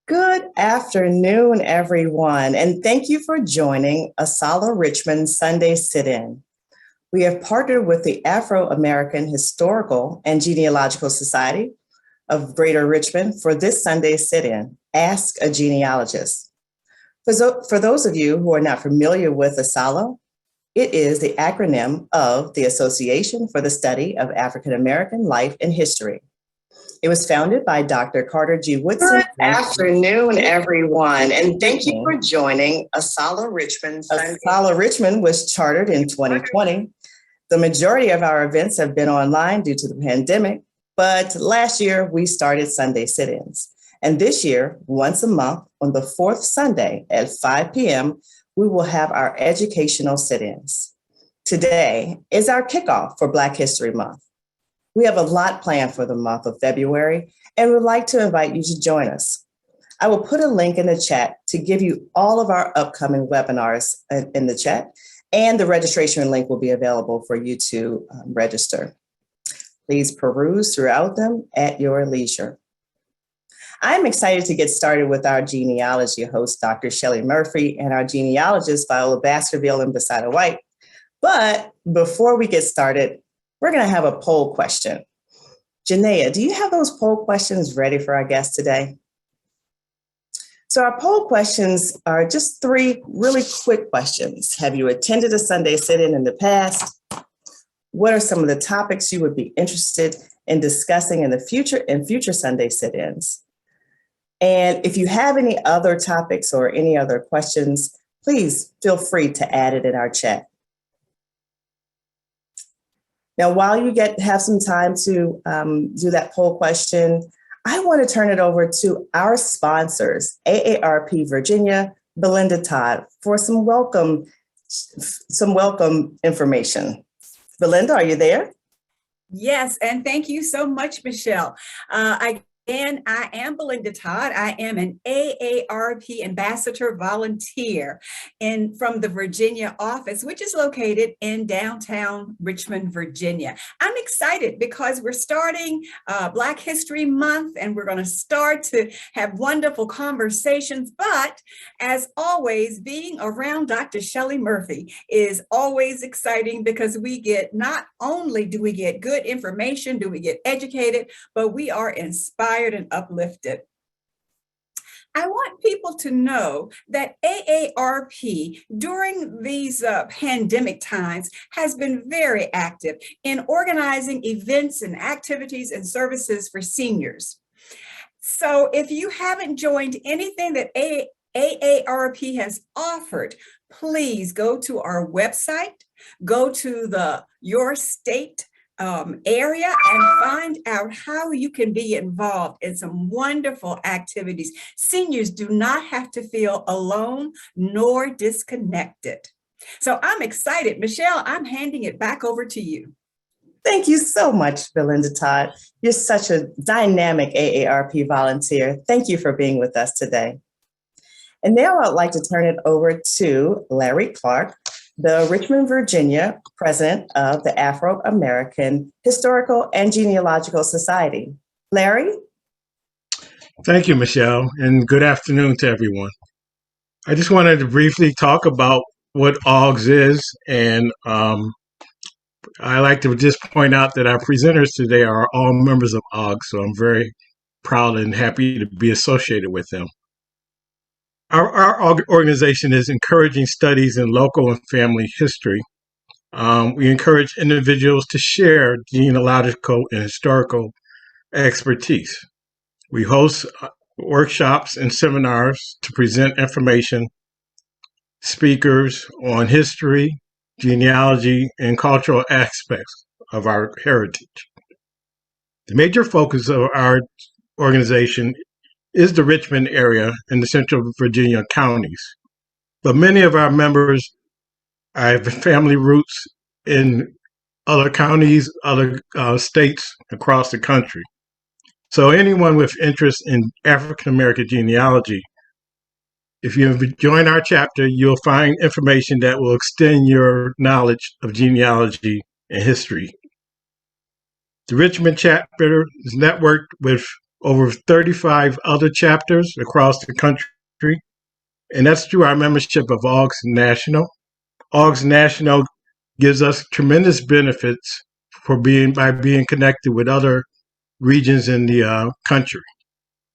Good afternoon, everyone, and thank you for joining ASALH Richmond Sunday Sit-In. We have partnered with the Afro-American Historical and Genealogical Society of Greater Richmond for this Sunday Sit-In, Ask a Genealogist. For those of you who are not familiar with ASALH, it is the acronym of the Association for the Study of African American Life and History. It was founded by Dr. Carter G. Woodson. Good afternoon, everyone, and thank you for joining ASALH Richmond. ASALH Richmond was chartered in 2020. The majority of our events have been online due to the pandemic, but last year we started Sunday sit-ins. And this year, once a month on the fourth Sunday at 5 p.m., we will have our educational sit-ins. Today is our kickoff for Black History Month. We have a lot planned for the month of February and would like to invite you to join us. I will put a link in the chat to give you all of our upcoming webinars in the chat, and the registration link will be available for you to register. Please peruse throughout them at your leisure. I'm excited to get started with our genealogy host, Dr. Shelley Murphy, and our genealogist, Viola Baskerville and Besida White. But before we get started, we're going to have a poll question. Janaea, do you have those poll questions ready for our guests today? So our poll questions are just three really quick questions. Have you attended a Sunday sit-in in the past? What are some of the topics you would be interested in discussing in the future Sunday sit-ins? And if you have any other topics or any other questions, please feel free to add it in our chat. Now, while you have some time to do that poll question, I want to turn it over to our sponsors, AARP Virginia, Belinda Todd, for some welcome information. Belinda, are you there? Yes, and thank you so much, Michelle. And I am Belinda Todd. I am an AARP Ambassador Volunteer from the Virginia office, which is located in downtown Richmond, Virginia. I'm excited because we're starting Black History Month, and we're going to start to have wonderful conversations. But as always, being around Dr. Shelley Murphy is always exciting because not only do we get good information, do we get educated, but we are inspired and uplifted. I want people to know that AARP during these pandemic times has been very active in organizing events and activities and services for seniors. So if you haven't joined anything that AARP has offered, please go to our website, go to your state area and find out how you can be involved in some wonderful activities. Seniors do not have to feel alone nor disconnected. So I'm excited. Michelle, I'm handing it back over to you. Thank you so much, Belinda Todd. You're such a dynamic AARP volunteer. Thank you for being with us today. And now I'd like to turn it over to Larry Clark, the Richmond, Virginia president of the Afro-American Historical and Genealogical Society. Larry? Thank you, Michelle, and good afternoon to everyone. I just wanted to briefly talk about what AAGHS is, and I like to just point out that our presenters today are all members of AAGHS, so I'm very proud and happy to be associated with them. Our organization is encouraging studies in local and family history. We encourage individuals to share genealogical and historical expertise. We host workshops and seminars to present information, speakers on history, genealogy, and cultural aspects of our heritage. The major focus of our organization is the Richmond area and the Central Virginia counties. But many of our members have family roots in other counties, other states across the country. So anyone with interest in African American genealogy, if you join our chapter, you'll find information that will extend your knowledge of genealogy and history. The Richmond chapter is networked with over 35 other chapters across the country, and that's through our membership of AAGHS National. AAGHS National gives us tremendous benefits by being connected with other regions in the country.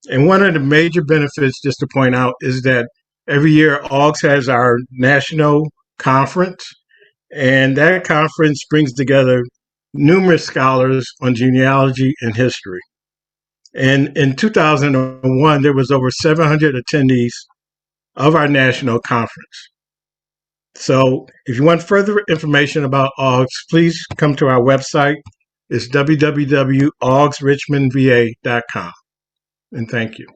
And one of the major benefits, just to point out, is that every year AAGHS has our national conference, and that conference brings together numerous scholars on genealogy and history. And in 2001, there was over 700 attendees of our national conference. So if you want further information about AAGHS, please come to our website. It's www.aghsrichmondva.com. And thank you.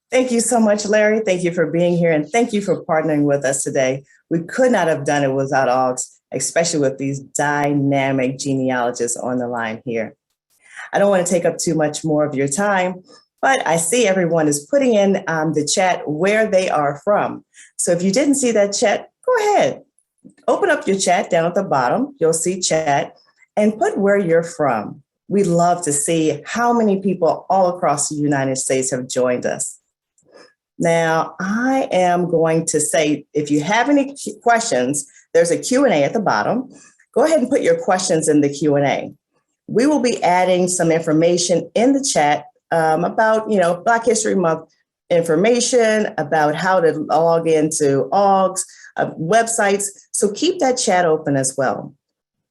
Thank you so much, Larry. Thank you for being here, and thank you for partnering with us today. We could not have done it without AAGHS, especially with these dynamic genealogists on the line here. I don't want to take up too much more of your time, but I see everyone is putting in the chat where they are from. So if you didn't see that chat, go ahead. Open up your chat down at the bottom. You'll see chat and put where you're from. We'd love to see how many people all across the United States have joined us. Now, I am going to say, if you have any questions, there's a Q&A at the bottom. Go ahead and put your questions in the Q&A. We will be adding some information in the chat about, Black History Month information, about how to log into AAGHS websites. So keep that chat open as well.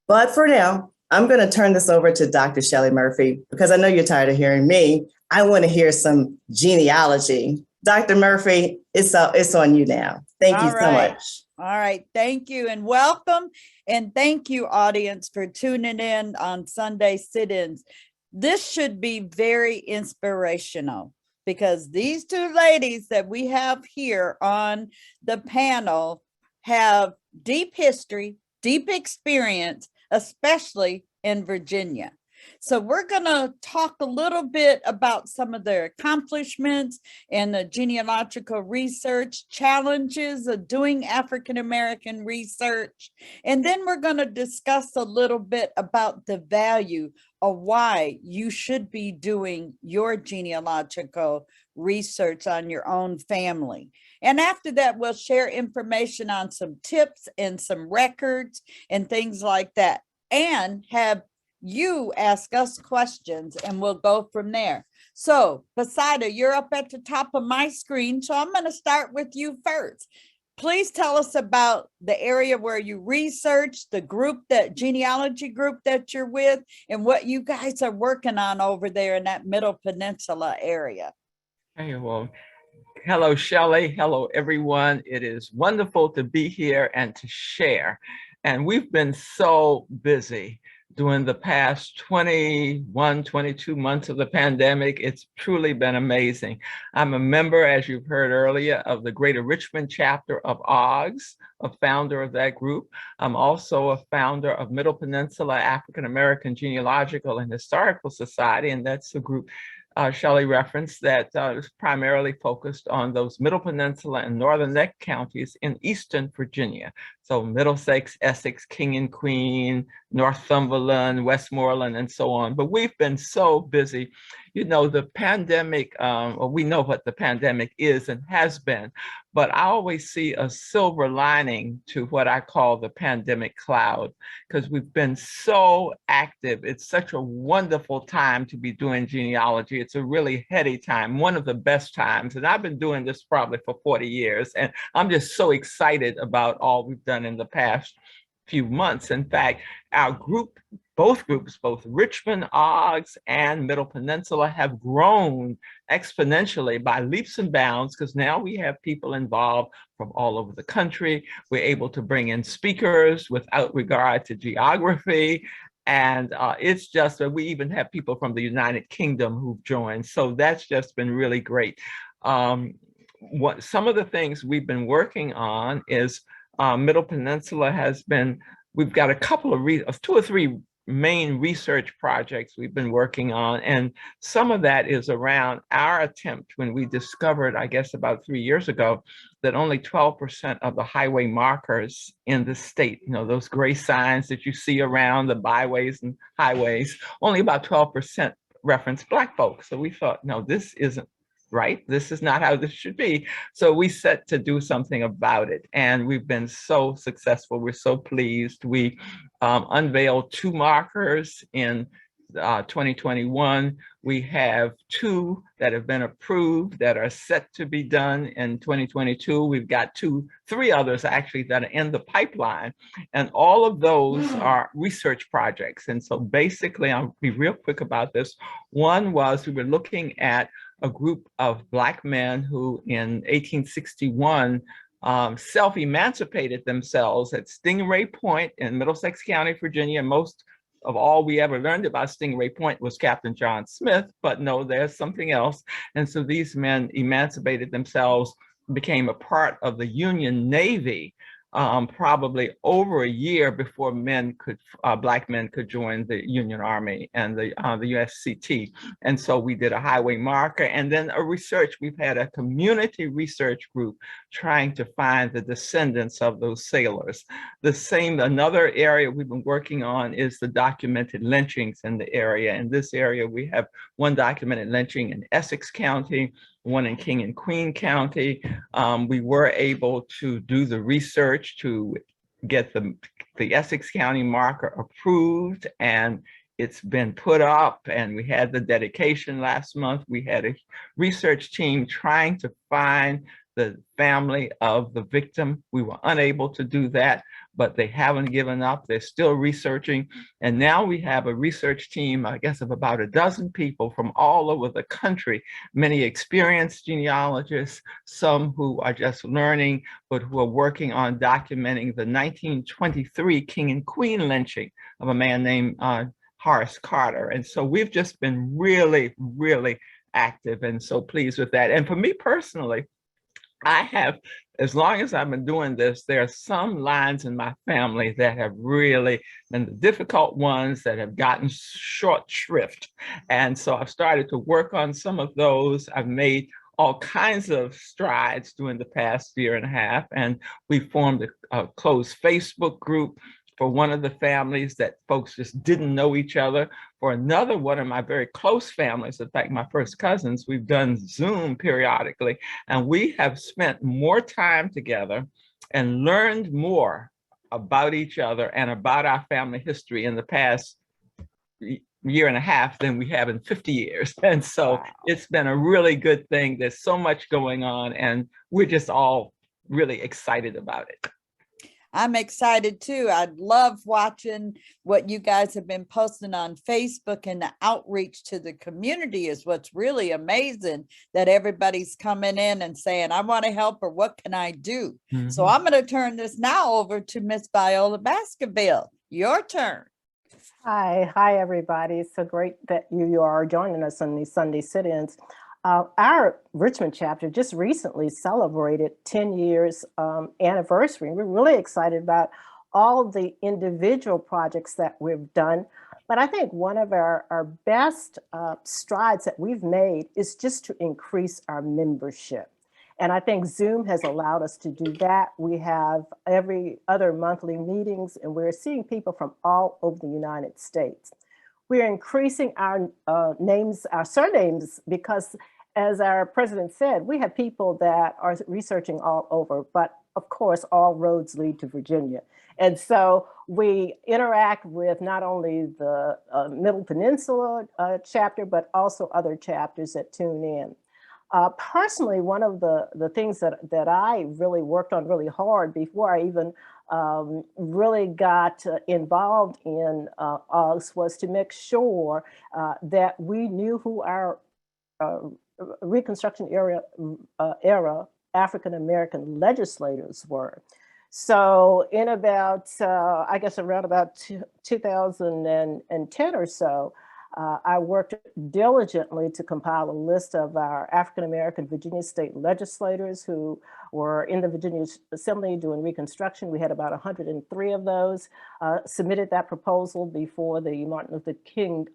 But for now, I'm going to turn this over to Dr. Shelley Murphy, because I know you're tired of hearing me. I want to hear some genealogy. Dr. Murphy, it's on you now. Thank you so much. All right. Thank you and welcome. And thank you, audience, for tuning in on Sunday sit-ins. This should be very inspirational, because these two ladies that we have here on the panel have deep history, deep experience, especially in Virginia. So we're going to talk a little bit about some of their accomplishments in the genealogical research, challenges of doing African-American research. And then we're going to discuss a little bit about the value of why you should be doing your genealogical research on your own family. And after that, we'll share information on some tips and some records and things like that, and have you ask us questions, and we'll go from there. So, Poseida, you're up at the top of my screen, so I'm going to start with you first. Please tell us about the area where you research, the group, that genealogy group that you're with, and what you guys are working on over there in that Middle Peninsula area. Hey, well, hello, Shelley. Hello, everyone. It is wonderful to be here and to share. And we've been so busy during the past 21, 22 months of the pandemic. It's truly been amazing. I'm a member, as you've heard earlier, of the Greater Richmond chapter of AAGHS, a founder of that group. I'm also a founder of Middle Peninsula African-American Genealogical and Historical Society, and that's the group Shelley referenced that is primarily focused on those Middle Peninsula and Northern Neck counties in Eastern Virginia. So Middlesex, Essex, King and Queen, Northumberland, Westmoreland, and so on. But we've been so busy. You know, the pandemic, well, we know what the pandemic is and has been, but I always see a silver lining to what I call the pandemic cloud, because we've been so active. It's such a wonderful time to be doing genealogy. It's a really heady time, one of the best times. And I've been doing this probably for 40 years. And I'm just so excited about all we've done in the past few months. In fact, our group, both groups, both Richmond, AAGHS, and Middle Peninsula, have grown exponentially by leaps and bounds, because now we have people involved from all over the country. We're able to bring in speakers without regard to geography. And it's just that we even have people from the United Kingdom who've joined. So that's just been really great. Some of the things we've been working on is Middle Peninsula has been, we've got a couple of two or three main research projects we've been working on. And some of that is around our attempt when we discovered, I guess about 3 years ago, that only 12% of the highway markers in the state, you know, those gray signs that you see around the byways and highways, only about 12% reference Black folks. So we thought, no, this isn't right. This is not how this should be. So we set to do something about it. And we've been so successful. We're so pleased. We unveiled 2 markers in 2021. We have 2 that have been approved that are set to be done in 2022. We've got 3 others actually that are in the pipeline. And all of those are research projects. And so basically, I'll be real quick about this. One was we were looking at a group of Black men who in 1861 self-emancipated themselves at Stingray Point in Middlesex County, Virginia. Most of all we ever learned about Stingray Point was Captain John Smith, but no, there's something else. And so these men emancipated themselves, became a part of the Union Navy, probably over a year before Black men could join the Union Army and the USCT. And so we did a highway marker and then a research. We've had a community research group trying to find the descendants of those sailors. Another area we've been working on is the documented lynchings in the area. In this area, we have 1 documented lynching in Essex County, 1 in King and Queen County. We were able to do the research to get the Essex County marker approved, and it's been put up, and we had the dedication last month. We had a research team trying to find the family of the victim. We were unable to do that, but they haven't given up. They're still researching. And now we have a research team, I guess, of about a dozen people from all over the country, many experienced genealogists, some who are just learning, but who are working on documenting the 1923 King and Queen lynching of a man named Horace Carter. And so we've just been really, really active and so pleased with that. And for me personally, I have, as long as I've been doing this, there are some lines in my family that have really been the difficult ones that have gotten short shrift. And so I've started to work on some of those. I've made all kinds of strides during the past 1.5 years. And we formed a closed Facebook group for one of the families that folks just didn't know each other. For another one of my very close families, in fact, my first cousins, we've done Zoom periodically, and we have spent more time together and learned more about each other and about our family history in the past 1.5 years than we have in 50 years. And so It's been a really good thing. There's so much going on, and we're just all really excited about it. I'm excited too. I love watching what you guys have been posting on Facebook, and the outreach to the community is what's really amazing, that everybody's coming in and saying, I want to help, or what can I do? Mm-hmm. So I'm going to turn this now over to Miss Viola Baskerville. Your turn. Hi, everybody. It's so great that you are joining us on these Sunday sit-ins. Our Richmond chapter just recently celebrated 10 years anniversary. We're really excited about all of the individual projects that we've done. But I think one of our best strides that we've made is just to increase our membership. And I think Zoom has allowed us to do that. We have every other monthly meetings, and we're seeing people from all over the United States. We're increasing our names, our surnames, because as our president said, we have people that are researching all over, but of course, all roads lead to Virginia. And so we interact with not only the Middle Peninsula chapter, but also other chapters that tune in. Personally, one of the things that I really worked on really hard before I even really got involved in AAGHS was to make sure that we knew who our Reconstruction era African-American legislators were. So in about, I guess around about 2010 or so, I worked diligently to compile a list of our African-American Virginia state legislators who were in the Virginia Assembly doing Reconstruction. We had about 103 of those, submitted that proposal before the Martin Luther King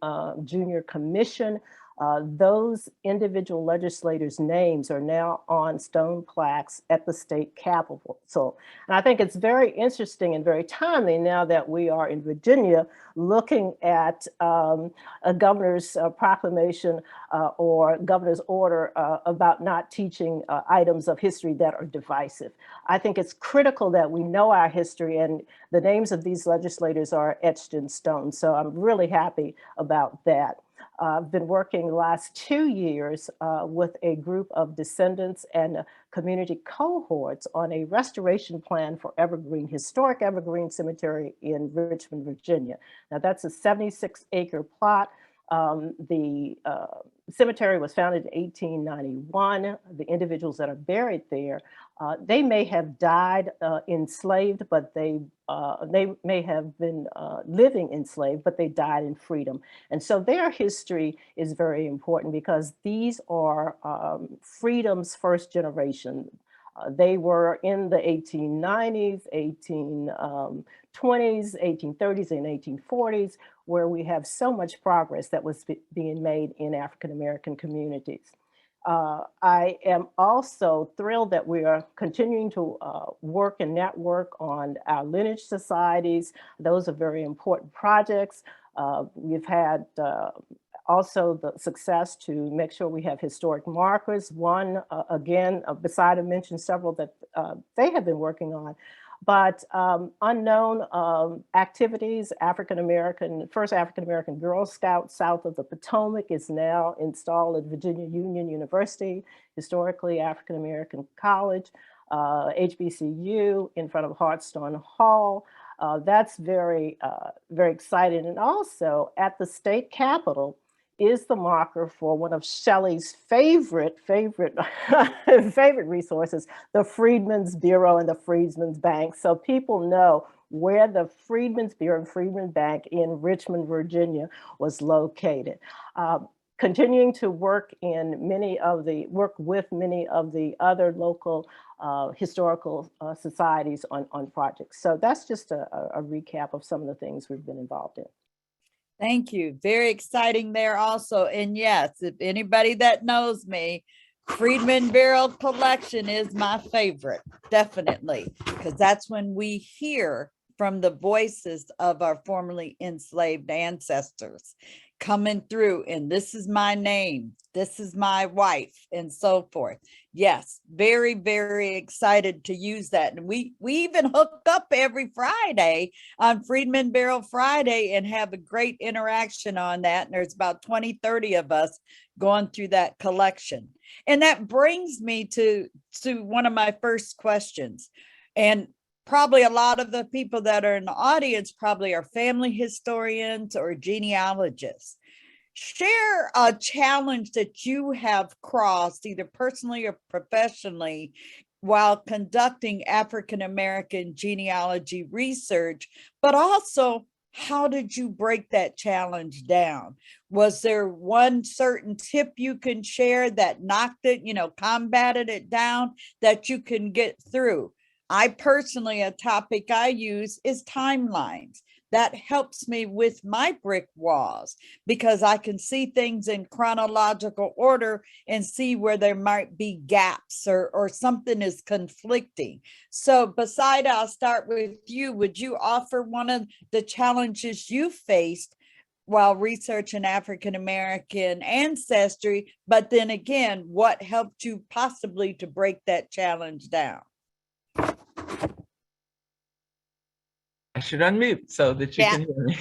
Jr. Commission. Those individual legislators' names are now on stone plaques at the state capitol. So, and I think it's very interesting and very timely now that we are in Virginia looking at a governor's proclamation or governor's order about not teaching items of history that are divisive. I think it's critical that we know our history, and the names of these legislators are etched in stone. So I'm really happy about that. I've been working the last 2 years with a group of descendants and community cohorts on a restoration plan for historic Evergreen Cemetery in Richmond, Virginia. Now that's a 76-acre plot. The cemetery was founded in 1891. The individuals that are buried there, they may have died enslaved, but they may have been living enslaved, but they died in freedom. And so their history is very important because these are freedom's first generation. They were in the 1890s, 1820s, 1830s, and 1840s, where we have so much progress that was being made in African-American communities. I am also thrilled that we are continuing to work and network on our lineage societies. Those are very important projects. We've had also the success to make sure we have historic markers. One, again, beside I mentioned several that they have been working on, but unknown activities. First African-American Girl Scout south of the Potomac is now installed at Virginia Union University, historically African-American college, HBCU in front of Hartstone Hall. That's very, very exciting. And also at the state capitol is the marker for one of Shelley's favorite resources, the Freedmen's Bureau and the Freedmen's Bank. So people know where the Freedmen's Bureau and Freedmen's Bank in Richmond, Virginia was located. Continuing to work with many of the other local historical societies on projects. So that's just a recap of some of the things we've been involved in. Thank you. Very exciting there also. And yes, if anybody that knows me, Freedmen Bureau collection is my favorite, definitely, because that's when we hear from the voices of our formerly enslaved ancestors coming through, and this is my name, this is my wife, and so forth. Yes, very, very excited to use that. And we even hook up every Friday on Freedmen Bureau Friday and have a great interaction on that. And there's about 20, 30 of us going through that collection. And that brings me to one of my first questions. And probably a lot of the people that are in the audience probably are family historians or genealogists. Share a challenge that you have crossed either personally or professionally while conducting African-American genealogy research, but also how did you break that challenge down? Was there one certain tip you can share that knocked it, combated it down that you can get through? I personally, a topic I use is timelines. That helps me with my brick walls because I can see things in chronological order and see where there might be gaps or something is conflicting. So beside, I'll start with you. Would you offer one of the challenges you faced while researching African-American ancestry, but then again, what helped you possibly to break that challenge down? I should unmute so that you can hear me.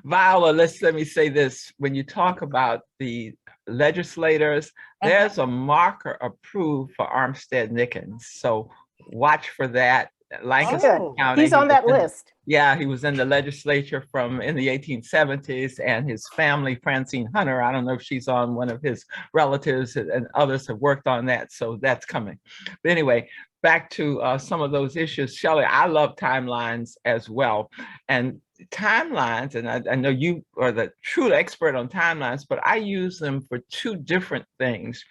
Viola, let me say this. When you talk about the legislators, there's a marker approved for Armstead-Nickens. So watch for that. Lancaster County. He's on that list. Yeah, he was in the legislature in the 1870s, and his family, Francine Hunter, I don't know if she's on one of his relatives, and others have worked on that. So that's coming. But anyway, back to some of those issues. Shelley, I love timelines as well. And timelines, and I know you are the true expert on timelines, but I use them for two different things.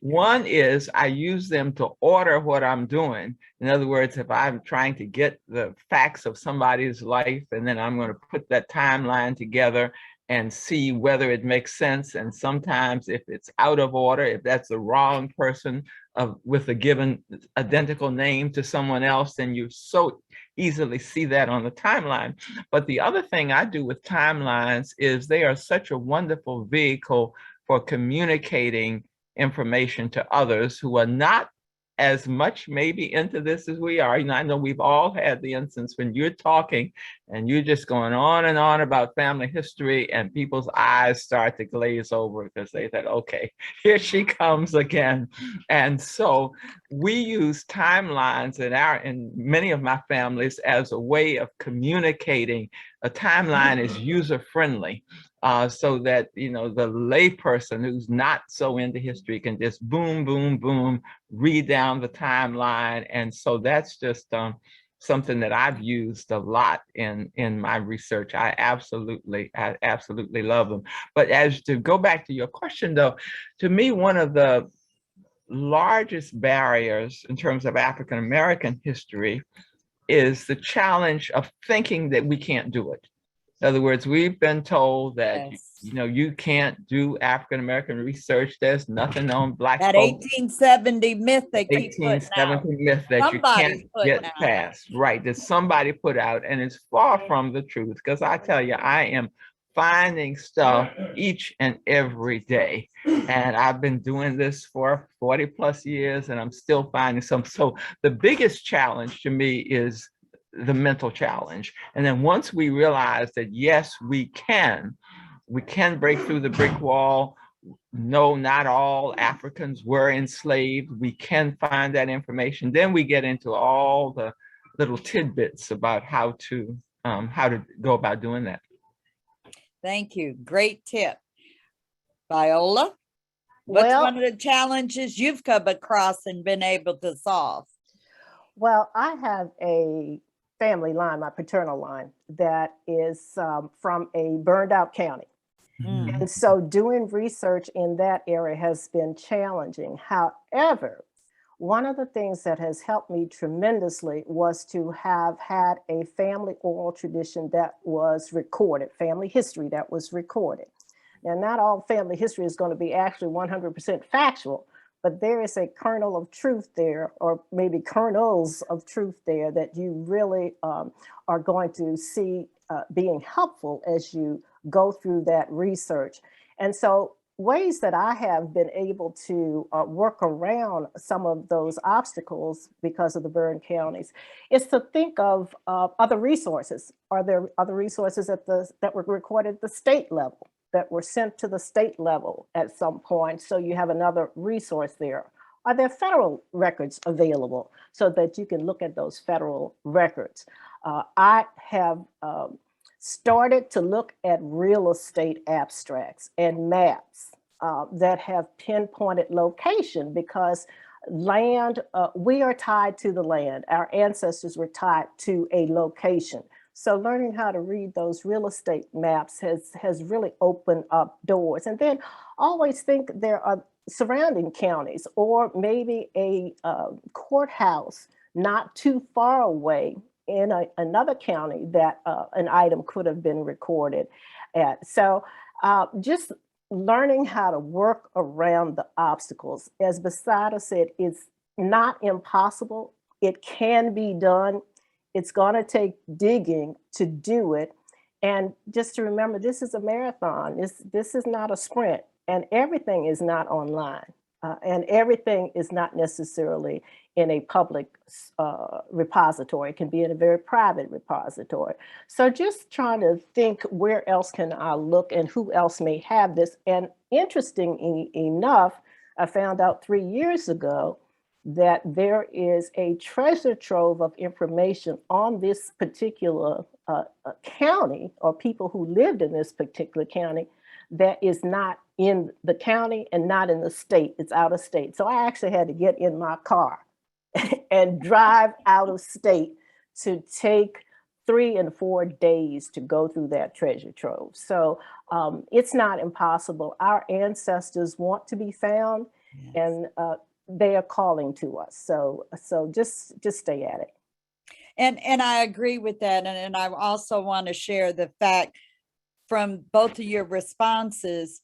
One is I use them to order what I'm doing. In other words, if I'm trying to get the facts of somebody's life, and then I'm going to put that timeline together and see whether it makes sense. And sometimes if it's out of order, if that's the wrong person with a given identical name to someone else, then you so easily see that on the timeline. But the other thing I do with timelines is they are such a wonderful vehicle for communicating information to others who are not as much maybe into this as we are. You know, I know we've all had the instance when you're talking and you're just going on and on about family history and people's eyes start to glaze over because they said, okay, here she comes again. And so we use timelines in many of my families as a way of communicating. A timeline is user-friendly. So that, you know, the layperson who's not so into history can just boom, boom, boom, read down the timeline. And so that's just something that I've used a lot in my research. I absolutely love them. But as to go back to your question though, to me, one of the largest barriers in terms of African-American history is the challenge of thinking that we can't do it. In other words, we've been told that, Yes. you know, you can't do African-American research. There's nothing on Black That folks. 1870 myth they keep putting out. 1870 myth that Somebody's you putting can't get out. past, right? That somebody put out, and it's far from the truth. Because I tell you, I am finding stuff each and every day, and I've been doing this for 40 plus years, and I'm still finding some. So the biggest challenge to me is the mental challenge. And then once we realize that, yes, we can break through the brick wall. No, not all Africans were enslaved. We can find that information. Then we get into all the little tidbits about how to go about doing that. Thank you. Great tip. Viola, what's Well, one of the challenges you've come across and been able to solve? well, I have a family line, my paternal line, that is from a burned out county. Mm. And so doing research in that area has been challenging. However, one of the things that has helped me tremendously was to have had a family oral tradition that was recorded, family history that was recorded. Now, not all family history is going to be actually 100% factual, but there is a kernel of truth there, or maybe kernels of truth there that you really are going to see being helpful as you go through that research. And so ways that I have been able to work around some of those obstacles because of the burned counties is to think of other resources. Are there other resources that were recorded at the state level, that were sent to the state level at some point, so you have another resource there? Are there federal records available so that you can look at those federal records? I have started to look at real estate abstracts and maps that have pinpointed location, because land, we are tied to the land. Our ancestors were tied to a location. So learning how to read those real estate maps has really opened up doors. And then always think there are surrounding counties, or maybe a courthouse not too far away in another county that an item could have been recorded at. So just learning how to work around the obstacles. As Basada said, it's not impossible. It can be done. It's going to take digging to do it. And just to remember, this is a marathon. This is not a sprint, and everything is not online. And everything is not necessarily in a public repository. It can be in a very private repository. So just trying to think, where else can I look and who else may have this? And interesting enough, I found out 3 years ago that there is a treasure trove of information on this particular county, or people who lived in this particular county, that is not in the county and not in the state. It's out of state. So I actually had to get in my car and drive out of state to take 3 and 4 days to go through that treasure trove. So it's not impossible. Our ancestors want to be found, yes, and they are calling to us. So just stay at it. And I agree with that. And I also want to share the fact from both of your responses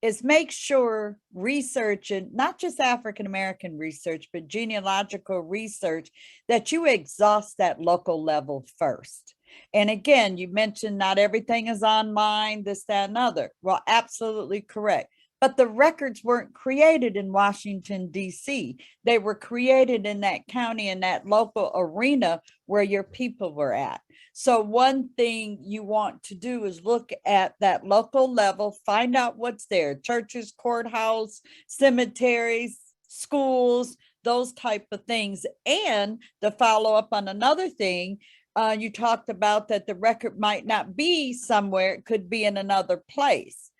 is make sure research, and not just African-American research, but genealogical research, that you exhaust that local level first. And again, you mentioned not everything is online, this, that, and other. Well, absolutely correct. But the records weren't created in Washington, D.C. They were created in that county, in that local arena where your people were at. So one thing you want to do is look at that local level, find out what's there: churches, courthouse, cemeteries, schools, those type of things. And to follow up on another thing, you talked about that the record might not be somewhere, it could be in another place.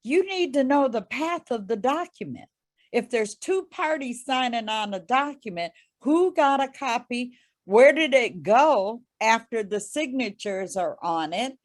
You need to know the path of the document. If there's two parties signing on a document, who got a copy? Where did it go after the signatures are on it?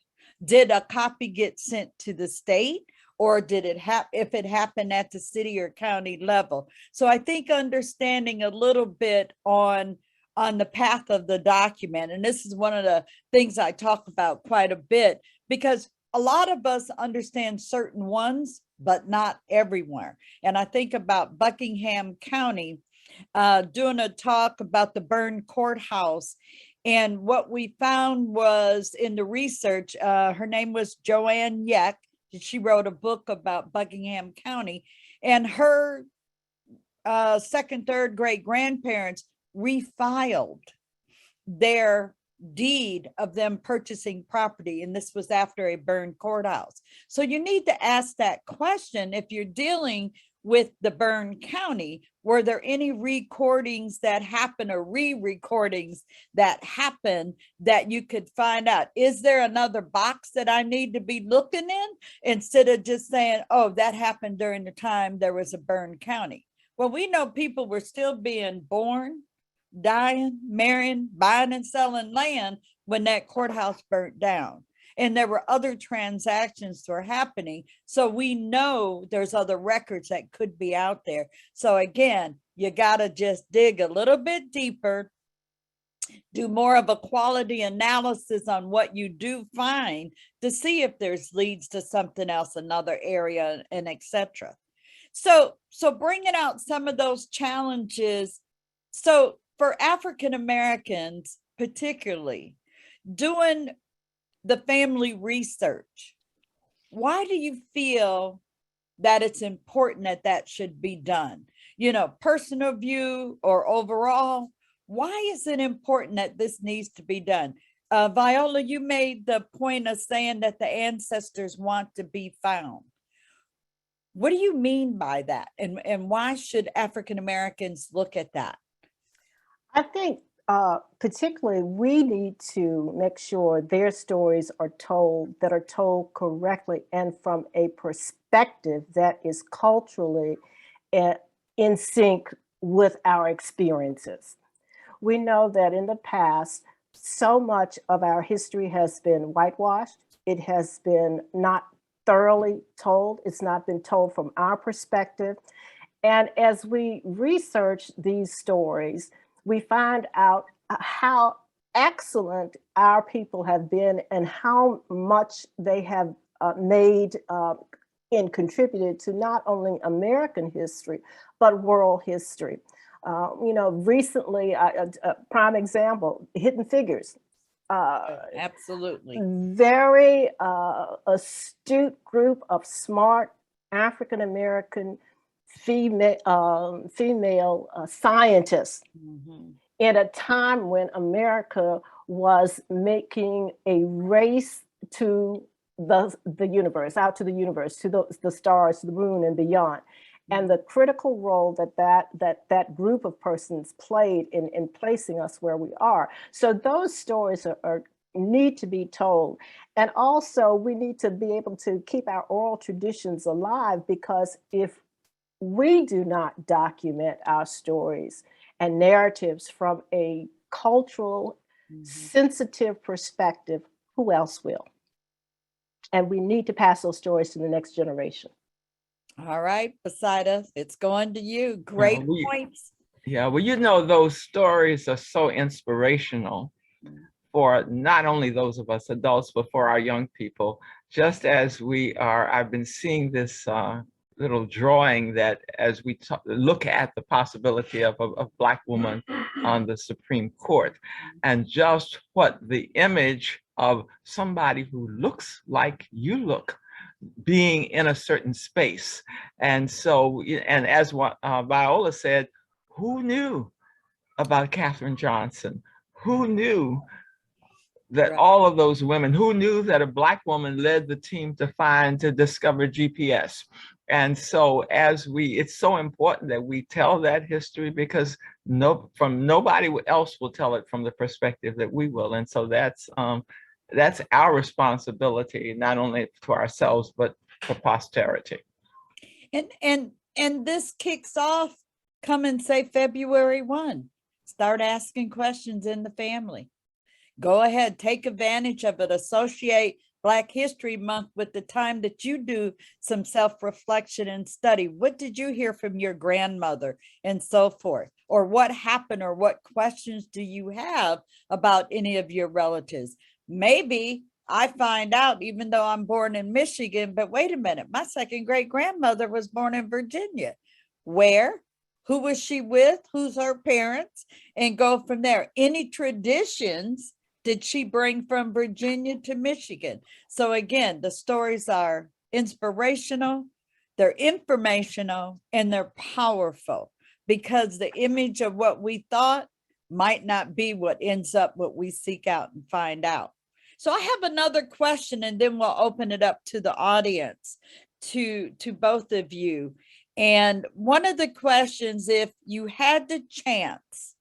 Did a copy get sent to the state, or did it happen, if it happened at the city or county level? So I think understanding a little bit on the path of the document, and this is one of the things I talk about quite a bit, because a lot of us understand certain ones, but not everywhere. And I think about Buckingham County, doing a talk about the burned courthouse. And what we found was in the research, her name was Joanne Yeck. She wrote a book about Buckingham County, and her second, third great grandparents refiled their deed of them purchasing property, and this was after a burned courthouse. So you need to ask that question if you're dealing with the burned county. Were there any recordings that happen, or re-recordings that happen, that you could find out? Is there another box that I need to be looking in, instead of just saying, oh, that happened during the time there was a burned county? Well, we know people were still being born, dying, marrying, buying and selling land when that courthouse burnt down. And there were other transactions that were happening. So we know there's other records that could be out there. So again, you got to just dig a little bit deeper, do more of a quality analysis on what you do find, to see if there's leads to something else, another area, and etc. So bringing out some of those challenges. So for African Americans, particularly doing the family research, why do you feel that it's important that that should be done? You know, personal view or overall, why is it important that this needs to be done? Viola, you made the point of saying that the ancestors want to be found. What do you mean by that? And why should African Americans look at that? I think particularly we need to make sure their stories are told correctly and from a perspective that is culturally in sync with our experiences. We know that in the past, so much of our history has been whitewashed. It has been not thoroughly told. It's not been told from our perspective. And as we research these stories, we find out how excellent our people have been and how much they have made and contributed to not only American history, but world history. Recently, a prime example, Hidden Figures. Absolutely. Very astute group of smart African-American female scientists at a time when America was making a race to the universe, out to the universe, to the stars, to the moon and beyond. And the critical role that group of persons played in placing us where we are. So those stories need to be told. And also we need to be able to keep our oral traditions alive, because if we do not document our stories and narratives from a cultural, sensitive perspective, who else will? And we need to pass those stories to the next generation. All right, Poseida, it's going to you. Great points. Yeah, well, those stories are so inspirational for not only those of us adults, but for our young people, just as I've been seeing this little drawing that as we look at the possibility of a Black woman on the Supreme Court, and just what the image of somebody who looks like you look being in a certain space. And so, and as Viola said, who knew about Katherine Johnson? Who knew that all of those women, who knew that a Black woman led the team to discover GPS? And so it's so important that we tell that history, because nobody else will tell it from the perspective that we will. And so that's our responsibility, not only to ourselves, but for posterity. And this kicks off, come and say February 1. Start asking questions in the family. Go ahead, take advantage of it. Associate Black History Month with the time that you do some self-reflection and study. What did you hear from your grandmother and so forth? Or what happened, or what questions do you have about any of your relatives? Maybe I find out, even though I'm born in Michigan, but wait a minute, my second great grandmother was born in Virginia. Where? Who was she with? Who's her parents? And go from there. Any traditions did she bring from Virginia to Michigan? So again, the stories are inspirational, they're informational, and they're powerful, because the image of what we thought might not be what ends up what we seek out and find out. So I have another question, and then we'll open it up to the audience, to both of you. And one of the questions, if you had the chance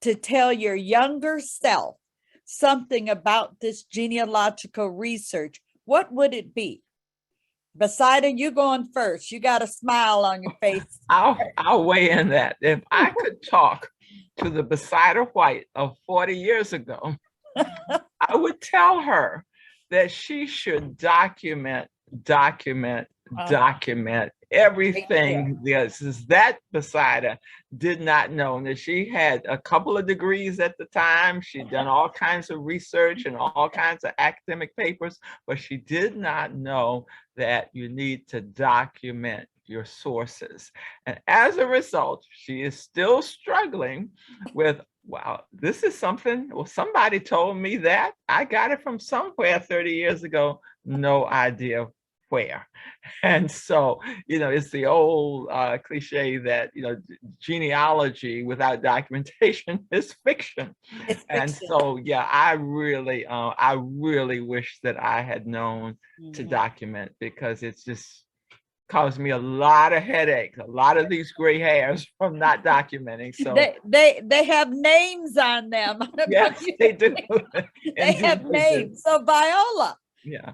to tell your younger self something about this genealogical research, what would it be? Besida, you going first. You got a smile on your face. I'll weigh in that. If I could talk to the Besida White of 40 years ago, I would tell her that she should document everything. Yes, that Besida did not know, that she had a couple of degrees at the time. She'd done all kinds of research and all kinds of academic papers, but she did not know that you need to document your sources. And as a result, she is still struggling with, wow, this is something, well, somebody told me that. I got it from somewhere 30 years ago, no idea where. And so, it's the old cliche that, genealogy without documentation is fiction. And so, yeah, I really wish that I had known to document, because it's just caused me a lot of headaches, a lot of these gray hairs from not documenting. So they have names on them. Yes, they do. They have names. So Viola. Yeah.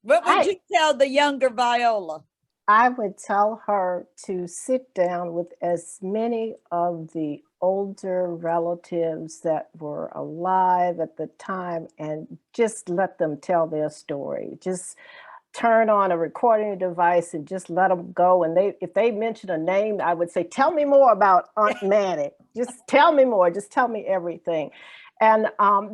What would you tell the younger Viola? I would tell her to sit down with as many of the older relatives that were alive at the time and just let them tell their story. Just turn on a recording device and just let them go. And if they mention a name, I would say, tell me more about Aunt Manny. Just tell me more. Just tell me everything. And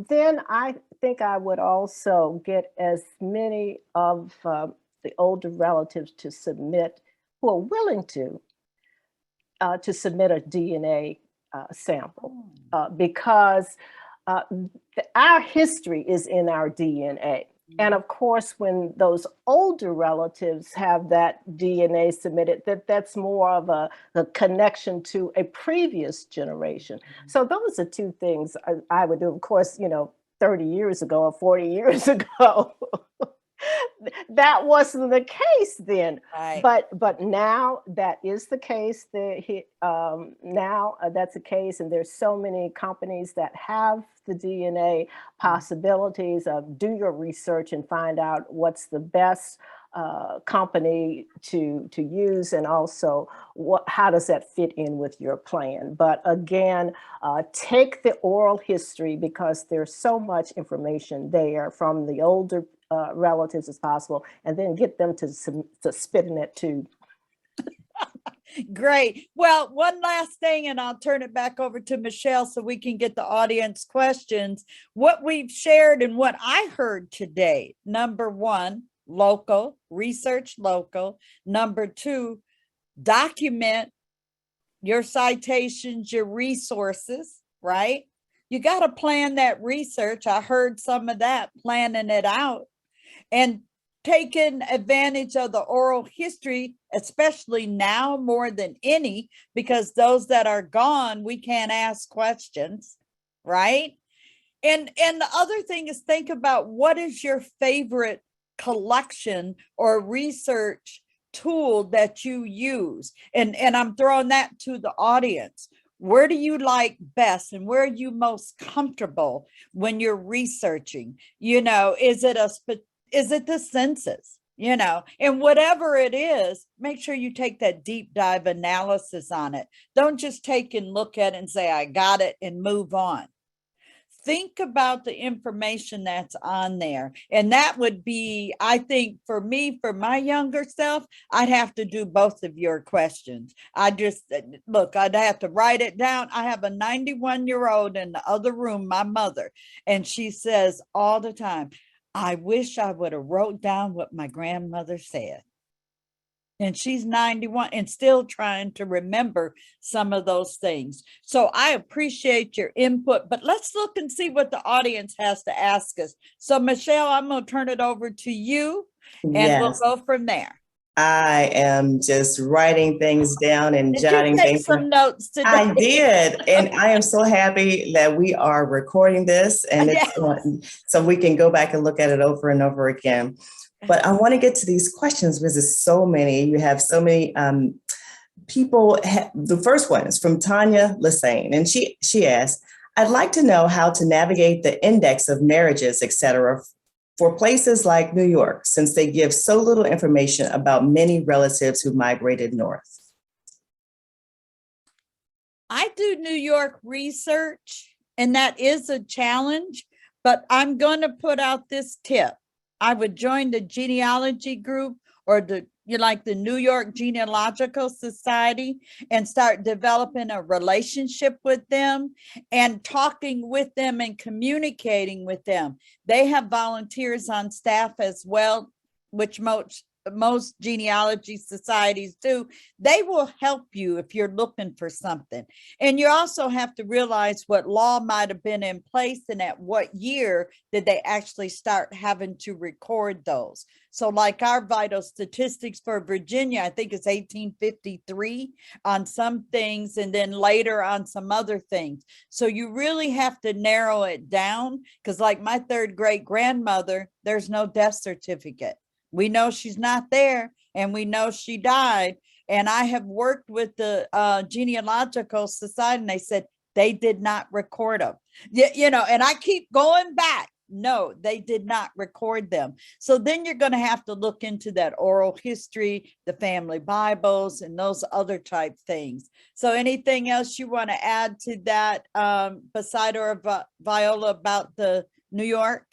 then I think I would also get as many of the older relatives to submit, who are willing to submit a DNA sample, because our history is in our DNA. And of course, when those older relatives have that DNA submitted, that's more of a connection to a previous generation. So those are two things I would do. Of course, 30 years ago or 40 years ago, that wasn't the case then. Right. But now that is the case. Now that's the case, and there's so many companies that have the DNA possibilities of do your research and find out what's the best company to use, and also how does that fit in with your plan. But again, take the oral history, because there's so much information there from the older relatives as possible, and then get them to spit in it too. Great. Well, one last thing, and I'll turn it back over to Michelle so we can get the audience questions. What we've shared and what I heard today, number one, local, research local. Number two, document your citations, your resources, right? You got to plan that research. I heard some of that, planning it out. And taking advantage of the oral history, especially now more than any, because those that are gone, we can't ask questions, right? And the other thing is, think about what is your favorite collection or research tool that you use. And I'm throwing that to the audience. Where do you like best and where are you most comfortable when you're researching? You know, is it the census, you know, and whatever it is, make sure you take that deep dive analysis on it. Don't just take and look at it and say, I got it and move on. Think about the information that's on there. And that would be, I think for me, for my younger self, I'd have to do both of your questions. I'd have to write it down. I have a 91-year-old in the other room, my mother, and she says all the time, I wish I would have wrote down what my grandmother said. And she's 91 and still trying to remember some of those things. So I appreciate your input, but let's look and see what the audience has to ask us. So Michelle, I'm going to turn it over to you and Yes. we'll go from there. I am just writing things down and Did jotting you take things. some notes today? I did, and I am so happy that we are recording this, and it's so we can go back and look at it over and over again. But I want to get to these questions because there's so many. You have so many people. The first one is from Tanya Lassane, and she asked, "I'd like to know how to navigate the index of marriages, etc., for places like New York, since they give so little information about many relatives who migrated north." I do New York research, and that is a challenge, but I'm going to put out this tip. I would join the genealogy group or the New York Genealogical Society and start developing a relationship with them and talking with them and communicating with them. They have volunteers on staff as well, which most genealogy societies do. They will help you if you're looking for something. And you also have to realize what law might have been in place and at what year did they actually start having to record those. So like our vital statistics for Virginia, I think it's 1853 on some things and then later on some other things. So you really have to narrow it down because like my third great grandmother, there's no death certificate. We know she's not there and we know she died. And I have worked with the Genealogical Society and they said they did not record them. And I keep going back. No, they did not record them. So then you're going to have to look into that oral history, the family Bibles, and those other type things. So anything else you want to add to that, Beside or Viola, about the New York?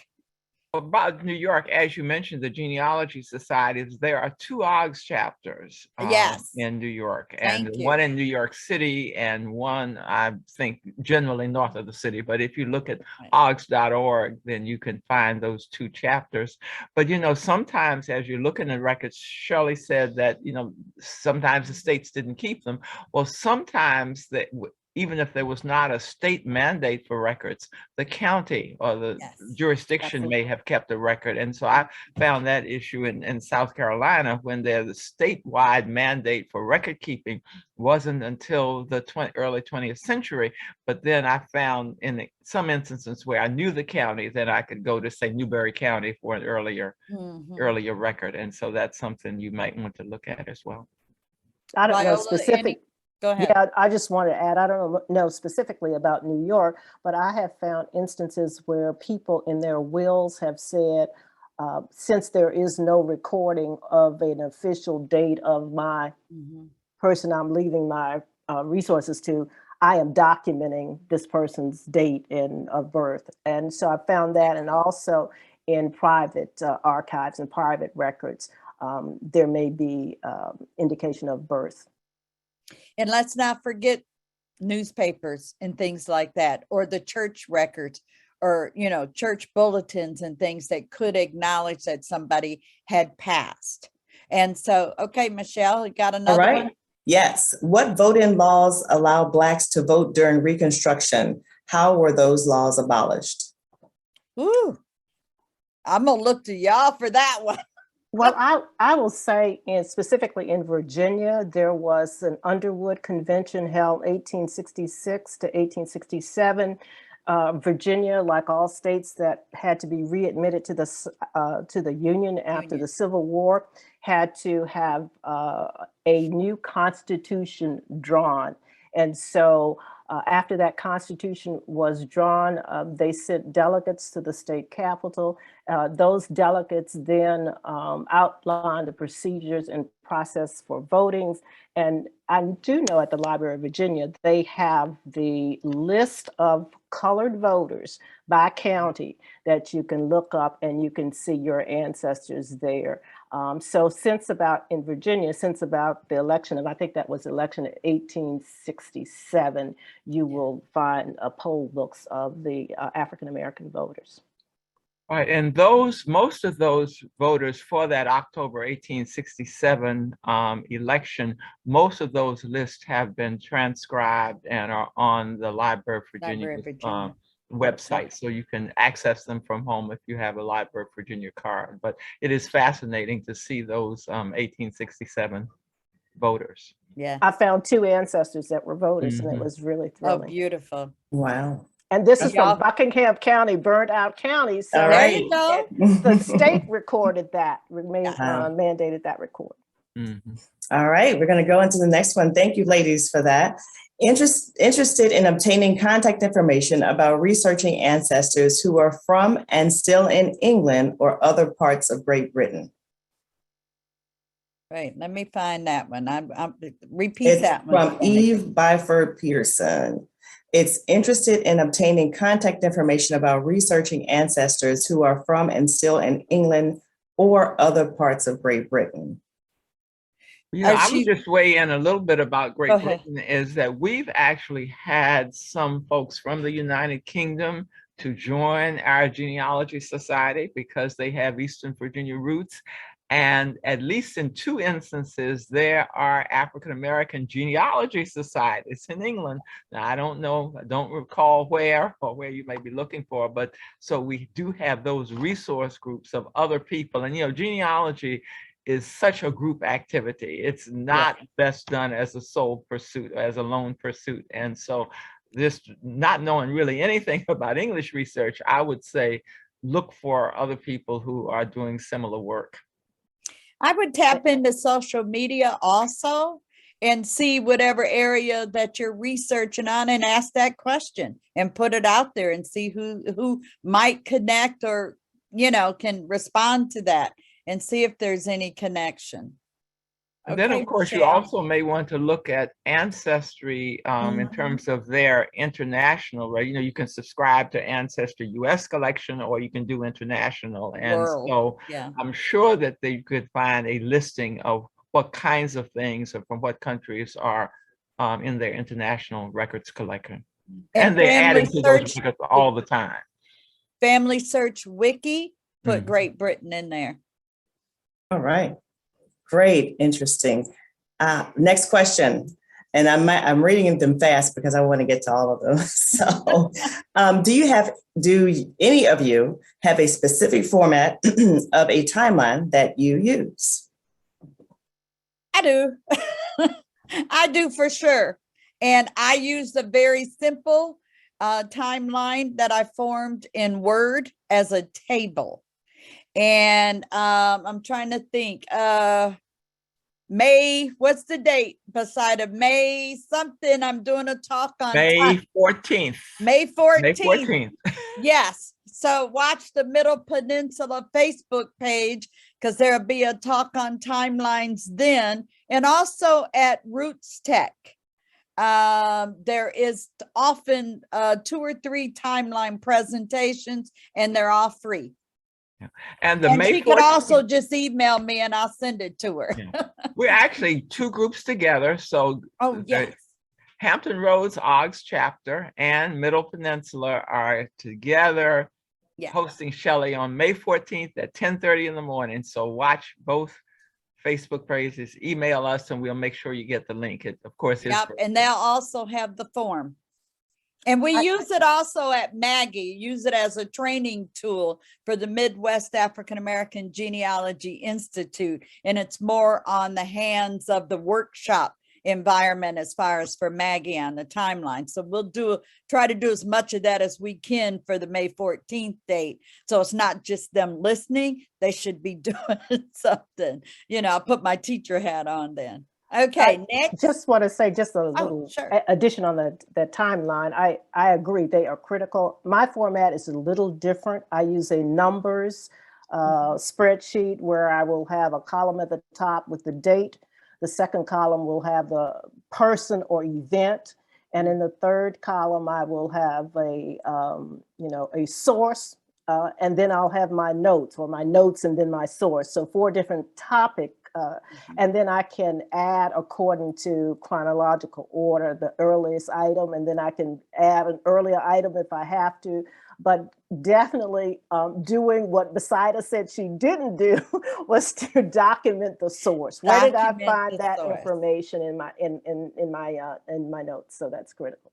About New York, as you mentioned, the genealogy societies, there are 2 AAGHS chapters in New York, and one in New York City and one, I think, generally north of the city. But if you look at AAGHS.org, then you can find those 2 chapters. But, sometimes as you're looking at records, Shirley said that, sometimes the states didn't keep them. Well, sometimes even if there was not a state mandate for records, the county or the jurisdiction may have kept a record. And so I found that issue in South Carolina when there's a statewide mandate for record keeping wasn't until the early 20th century. But then I found in some instances where I knew the county, then I could go to, say, Newberry County for an earlier record. And so that's something you might want to look at as well. I don't know specific. Go ahead. Yeah, I just want to add, I don't know specifically about New York, but I have found instances where people in their wills have said, since there is no recording of an official date of my person I'm leaving my resources to, I am documenting this person's date of birth. And so I found that, and also in private archives and private records, there may be indication of birth. And let's not forget newspapers and things like that, or the church records, or, you know, church bulletins and things that could acknowledge that somebody had passed. And so, okay, Michelle, you got All another right. one? Yes. What voting laws allow Blacks to vote during Reconstruction? How were those laws abolished? Ooh, I'm gonna look to y'all for that one. Well, I will say, specifically in Virginia, there was an Underwood Convention held 1866 to 1867. Virginia, like all states that had to be readmitted to the Union after the Civil War, had to have a new constitution drawn. And so after that constitution was drawn, they sent delegates to the state capitol. Those delegates then outlined the procedures and process for voting. And I do know at the Library of Virginia, they have the list of colored voters by county that you can look up, and you can see your ancestors there. So in Virginia, since about the election of, I think that was election of 1867, you will find poll books of the African-American voters. Right, and most of those voters for that October 1867 election, most of those lists have been transcribed and are on the Library of Virginia, website, so you can access them from home if you have a Library of Virginia card. But it is fascinating to see those 1867 voters. Yeah. I found 2 ancestors that were voters, and it was really thrilling. Oh, beautiful. Wow. And this is from Buckingham County, burnt out county. So All There right. you go. the state recorded that, mandated that record. All right, we're going to go into the next one. Thank you, ladies, for that. Interested in obtaining contact information about researching ancestors who are from and still in England or other parts of Great Britain. Right, let me find that one. I'm repeat that one. From Eve Byford Peterson. It's interested in obtaining contact information about researching ancestors who are from and still in England or other parts of Great Britain. Yeah, I would just weigh in a little bit about Great Britain, is that we've actually had some folks from the United Kingdom to join our Genealogy Society because they have Eastern Virginia roots. And at least in 2 instances, there are African-American genealogy societies in England. Now, I don't recall where or where you may be looking for, but so we do have those resource groups of other people. And, you know, genealogy is such a group activity. It's not best done as a sole pursuit, as a lone pursuit. And so this, not knowing really anything about English research, I would say, look for other people who are doing similar work. I would tap into social media also and see whatever area that you're researching on and ask that question and put it out there and see who might connect or, you know, can respond to that and see if there's any connection. And then, of course, you also may want to look at Ancestry in terms of their international, right? You know, you can subscribe to Ancestry US collection, or you can do international. And so I'm sure that they could find a listing of what kinds of things or from what countries are in their international records collection. And they're adding to those records all the time. Family Search Wiki, put Great Britain in there. All right. Great, interesting. Next question, and I'm reading them fast because I want to get to all of them. So, do any of you have a specific format of a timeline that you use? I do. I do for sure, and I use a very simple timeline that I formed in Word as a table. And I'm trying to think, May, what's the date beside of May something? I'm doing a talk on May 14th. May 14th. May 14th. Yes. So watch the Middle Peninsula Facebook page, because there'll be a talk on timelines then. And also at Roots Tech. There is often 2 or 3 timeline presentations, and they're all free. And the And May she could 14th also just email me and I'll send it to her. we're actually 2 groups together. So Oh, the yes. Hampton Roads AAGHS chapter and Middle Peninsula are together Yeah. hosting Shelley on May 14th at 10:30 in the morning. So watch both Facebook pages, email us, and we'll make sure you get the link. It, of course, is Yep. And they'll also have the form. And we use it also at Maggie, use it as a training tool for the Midwest African-American Genealogy Institute. And it's more on the hands of the workshop environment as far as for Maggie on the timeline. So we'll try to do as much of that as we can for the May 14th date. So it's not just them listening, they should be doing something. You know, I'll put my teacher hat on then. Okay, next. Just want to say just a little sure. addition on the timeline. I agree, they are critical. My format is a little different. I use a numbers spreadsheet where I will have a column at the top with the date. The second column will have the person or event. And in the third column, I will have a source. And then I'll have my notes and then my source. So 4 different topics. And then I can add according to chronological order, the earliest item, and then I can add an earlier item if I have to. But definitely doing what Besida said she didn't do was to document the source. Where did I find that information in my notes? So that's critical.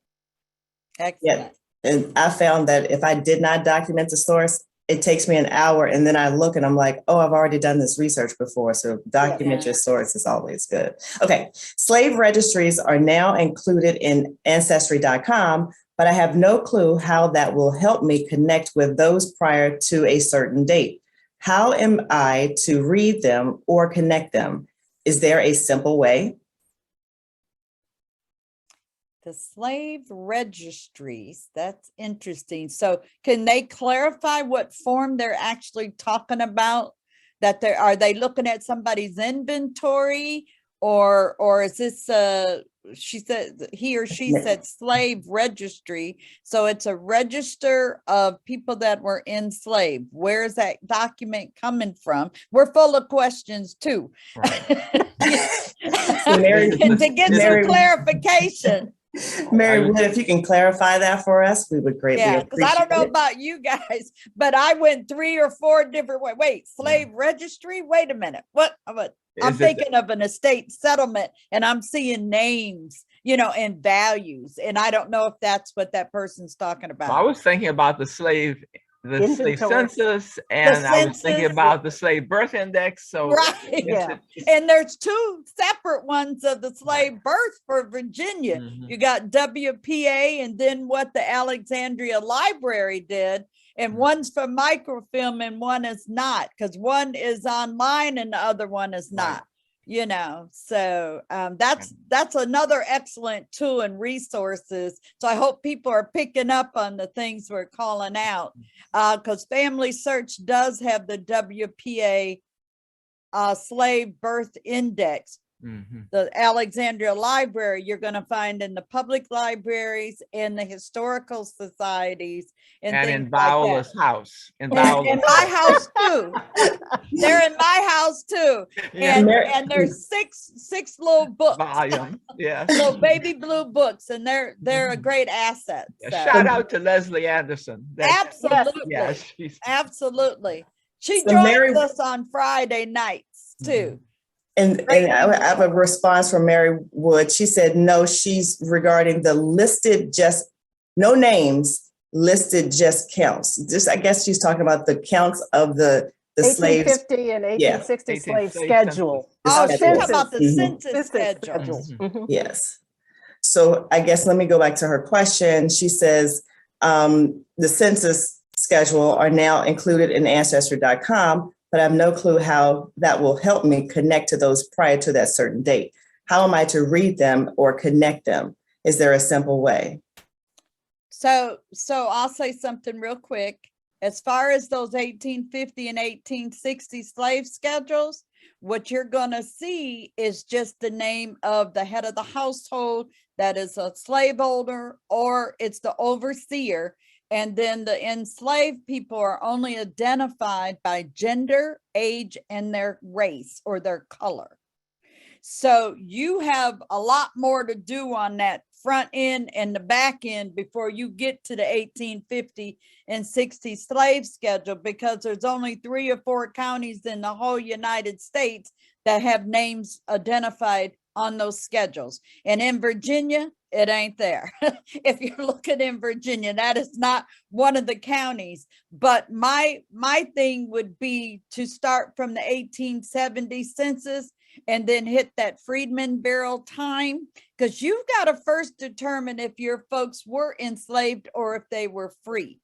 Excellent. Yeah. And I found that if I did not document the source, it takes me an hour and then I look and I'm like, oh, I've already done this research before. So document your source is always good. Okay. Slave registries are now included in Ancestry.com, but I have no clue how that will help me connect with those prior to a certain date. How am I to read them or connect them? Is there a simple way? The slave registries, that's interesting. So can they clarify what form they're actually talking about? That are they looking at somebody's inventory or is this she said he or she said slave registry. So it's a register of people that were enslaved. Where is that document coming from? We're full of questions too. Right. So Mary, to get some clarification. Mary Wood, if you can clarify that for us, we would greatly appreciate it. Because I don't know about you guys, but I went 3 or 4 different ways. Wait, slave registry? Wait a minute. What? I'm thinking of an estate settlement and I'm seeing names, and values. And I don't know if that's what that person's talking about. Well, I was thinking about the slave census, and I was thinking about the slave birth index. So and there's 2 separate ones of the slave birth for Virginia. You got WPA and then what the Alexandria Library did, and one's for microfilm and one is not, because one is online and the other one is not. So that's another excellent tool and resources. So I hope people are picking up on the things we're calling out, because Family Search does have the WPA slave birth index. The Alexandria Library, you're going to find in the public libraries and the historical societies and in Viola's house. In my house too. They're in my house too. And there's six little books. Volume. Little baby blue books, and they're a great asset. So. Shout out to Leslie Anderson. Absolutely. Absolutely. She joins us on Friday nights too. And I have a response from Mary Wood. She said, no, she's regarding the listed, just no names, listed just counts. I guess she's talking about the counts of the slaves. 1850 and 1860 slave schedule. She's talking about the census schedule. Yes. So I guess let me go back to her question. She says, the census schedule are now included in Ancestry.com, but I have no clue how that will help me connect to those prior to that certain date. How am I to read them or connect them? Is there a simple way? So I'll say something real quick. As far as those 1850 and 1860 slave schedules, what you're going to see is just the name of the head of the household that is a slaveholder, or it's the overseer. And then the enslaved people are only identified by gender, age, and their race or their color. So you have a lot more to do on that front end and the back end before you get to the 1850 and 60 slave schedule, because there's only 3 or 4 counties in the whole United States that have names identified on those schedules. And in Virginia, it ain't there. If you're looking in Virginia, that is not one of the counties. But my thing would be to start from the 1870 census and then hit that Freedmen Bureau time, because you've got to first determine if your folks were enslaved or if they were free.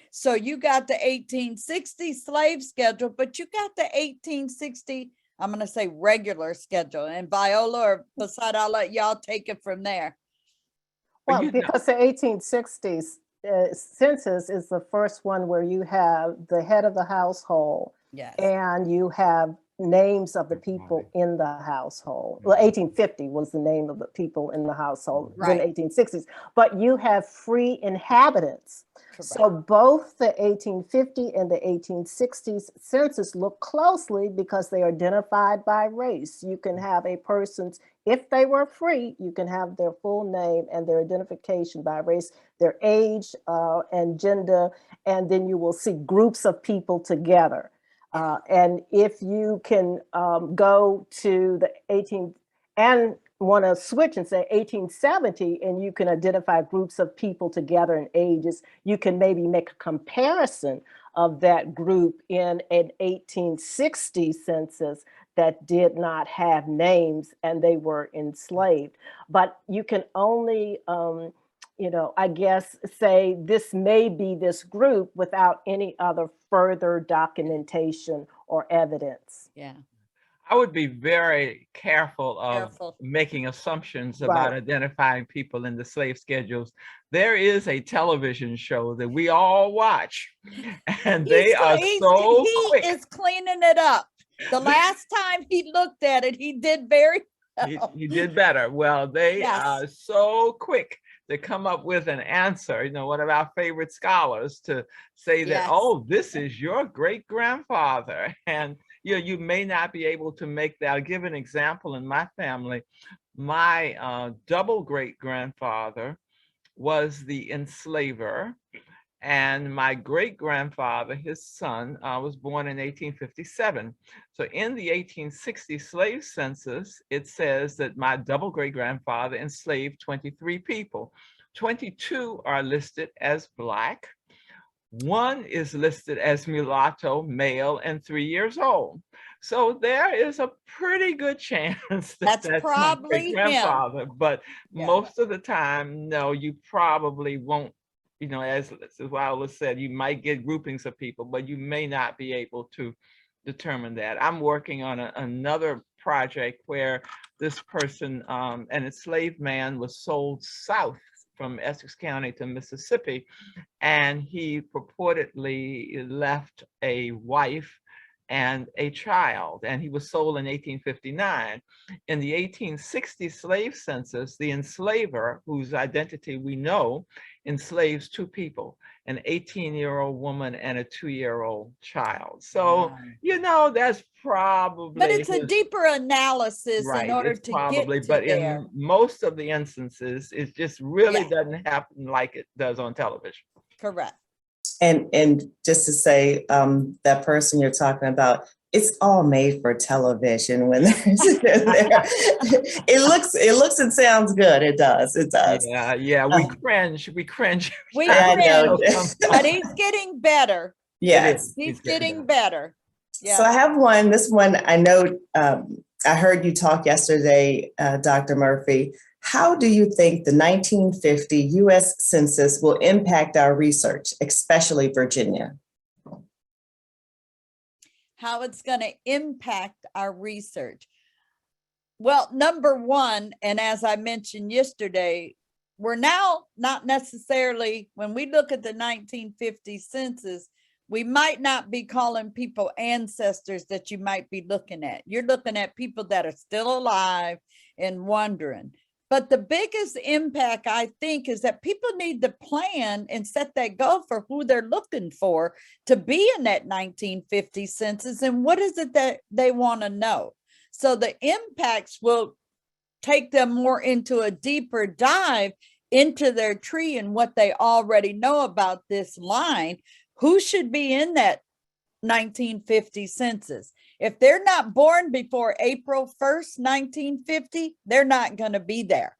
So you got the 1860 slave schedule, but you got the 1860, I'm going to say regular schedule. And Viola or Basada, I'll let y'all take it from there. Well, because the 1860s census is the first one where you have the head of the household. Yes. And you have names of the people in the household. Well, 1850 was the name of the people in the household, Right. then 1860s. But you have free inhabitants. Correct. So both the 1850 and the 1860s census look closely because they are identified by race. You can have a person's, if they were free, you can have their full name and their identification by race, their age and gender, and then you will see groups of people together. And if you can go to the 18 and want to switch and say 1870, and you can identify groups of people together in ages, you can maybe make a comparison of that group in an 1860 census that did not have names and they were enslaved. But you can only I guess, say this may be this group without any other further documentation or evidence. Yeah. I would be very careful of making assumptions about identifying people in the slave schedules. There is a television show that we all watch, and they are so quick. He is cleaning it up. The last time he looked at it, he did very well. He did better. Well, they are so quick to come up with an answer. One of our favorite scholars to say that, oh, this is your great grandfather. And you may not be able to make that. I'll give an example in my family. My double great grandfather was the enslaver, and my great grandfather, his son, was born in 1857. So in the 1860 slave census, it says that my double great grandfather enslaved 23 people. 22 are listed as Black. 1 is listed as mulatto, male, and 3 years old. So there is a pretty good chance that that's probably my grandfather. But Yeah. most of the time, no, you probably won't. As Viola said, you might get groupings of people, but you may not be able to determine that. I'm working on another project where this person, an enslaved man, was sold south from Essex County to Mississippi, and he purportedly left a wife and a child, and he was sold in 1859. In the 1860 slave census, the enslaver, whose identity we know, enslaves 2 people, an 18-year-old woman and a 2-year-old child. So, that's probably— But it's a deeper analysis in order to probably, get to but there. in most of the instances, it just really doesn't happen like it does on television. Correct. And just to say, that person you're talking about, it's all made for television. When it looks and sounds good. It does. Yeah. We cringe. We cringe, but he's getting better. Yes, he's getting better. Yeah. So I have one. This one I know. I heard you talk yesterday, Dr. Murphy. How do you think the 1950 U.S. Census will impact our research, especially Virginia? How it's going to impact our research? Well, number one, and as I mentioned yesterday, we're now not necessarily, when we look at the 1950 census, we might not be calling people ancestors that you might be looking at. You're looking at people that are still alive and wondering. But the biggest impact, I think, is that people need to plan and set that goal for who they're looking for to be in that 1950 census and what is it that they want to know. So the impacts will take them more into a deeper dive into their tree and what they already know about this line. Who should be in that 1950 census? If they're not born before April 1st, 1950, they're not going to be there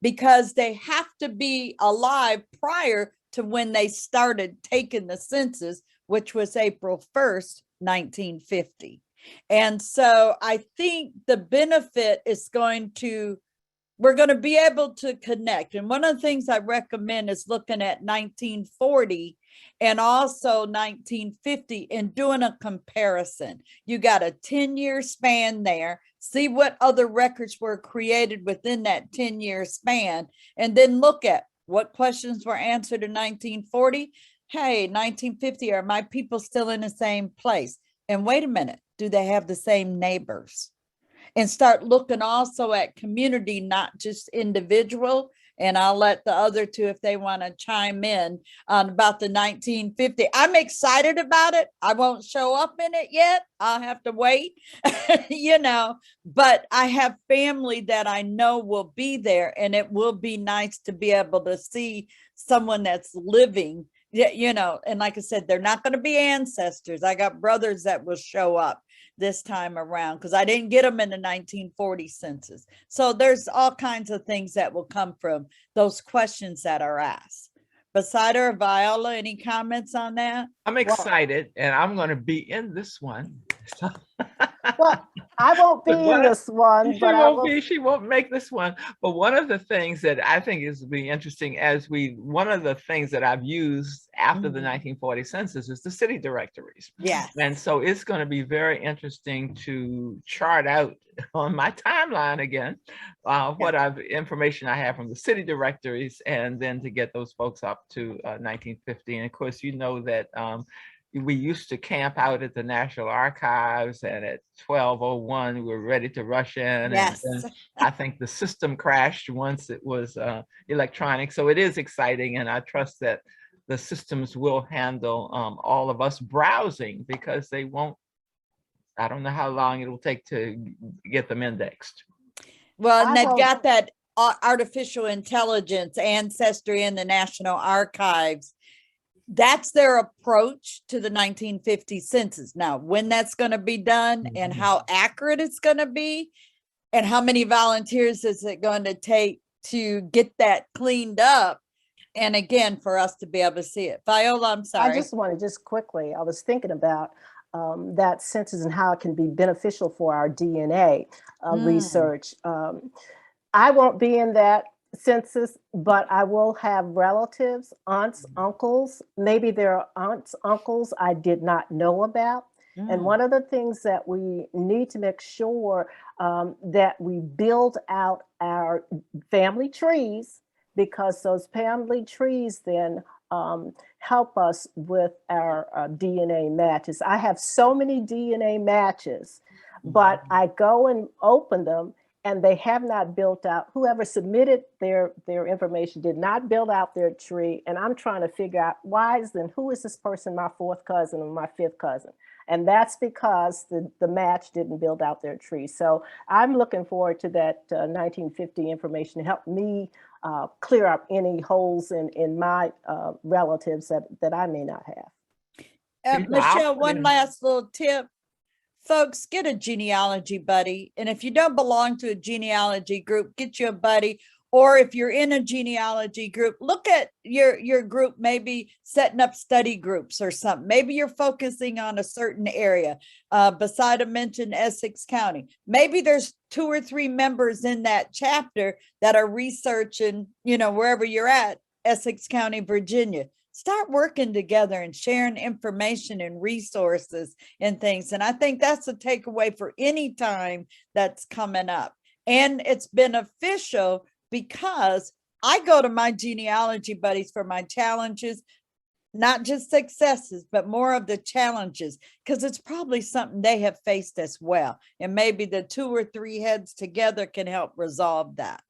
because they have to be alive prior to when they started taking the census, which was April 1st, 1950. And so I think the benefit is we're going to be able to connect. And one of the things I recommend is looking at 1940 and also 1950 and doing a comparison. You got a 10-year span there, see what other records were created within that 10-year span, and then look at what questions were answered in 1940. Hey, 1950, are my people still in the same place? And wait a minute, do they have the same neighbors? And start looking also at community, not just individual. And I'll let the other two, if they want to chime in on about the 1950. I'm excited about it. I won't show up in it yet. I'll have to wait, but I have family that I know will be there, and it will be nice to be able to see someone that's living. And like I said, they're not going to be ancestors. I got brothers that will show up this time around because I didn't get them in the 1940 census. So there's all kinds of things that will come from those questions that are asked. Basida or Viola, any comments on that? I'm excited, and I'm going to be in this one. Well, I won't be in this one, but she won't make this one. But one of the things that I think is really interesting one of the things that I've used after the 1940 census is the city directories. Yes. And so it's going to be very interesting to chart out on my timeline again, what information I have from the city directories, and then to get those folks up to 1950. And of course, that we used to camp out at the National Archives, and at 12:01 we were ready to rush in. Yes. And I think the system crashed once it was electronic. So it is exciting, and I trust that the systems will handle all of us browsing, because they won't. I don't know how long it will take to get them indexed. Well, and they've got that artificial intelligence, Ancestry, and the National Archives. That's their approach to the 1950 census. Now, when that's going to be done and how accurate it's going to be and how many volunteers is it going to take to get that cleaned up, and again, for us to be able to see it. Viola, I'm sorry. I just wanted quickly, I was thinking about that census and how it can be beneficial for our DNA research. I won't be in that census, but I will have relatives, aunts, uncles. Maybe there are aunts, uncles I did not know about. And one of the things that we need to make sure that we build out our family trees, because those family trees then help us with our DNA matches. I have so many DNA matches, but I go and open them, and they have not built out, whoever submitted their information did not build out their tree. And I'm trying to figure out who is this person, my fourth cousin or my fifth cousin? And that's because the match didn't build out their tree. So I'm looking forward to that 1950 information to help me clear up any holes in my relatives that I may not have. Michelle, one last little tip. Folks, get a genealogy buddy. And if you don't belong to a genealogy group, get you a buddy. Or if you're in a genealogy group, look at your group, maybe setting up study groups or something. Maybe you're focusing on a certain area. Basida mentioned Essex County. Maybe there's 2 or 3 members in that chapter that are researching, wherever you're at, Essex County, Virginia. Start working together and sharing information and resources and things. And I think that's a takeaway for any time that's coming up. And it's beneficial because I go to my genealogy buddies for my challenges, not just successes, but more of the challenges, because it's probably something they have faced as well. And maybe the 2 or 3 heads together can help resolve that.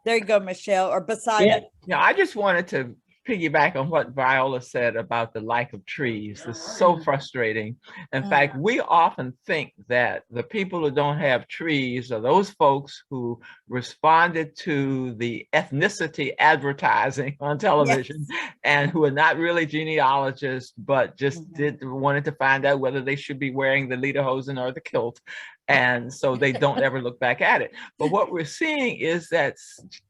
There you go, Michelle, or beside Yeah. it. Yeah, I just wanted to piggyback on what Viola said about the lack of trees. It's so frustrating. In fact, we often think that the people who don't have trees are those folks who responded to the ethnicity advertising on television and who are not really genealogists, but just wanted to find out whether they should be wearing the lederhosen or the kilt. And so they don't ever look back at it. But what we're seeing is that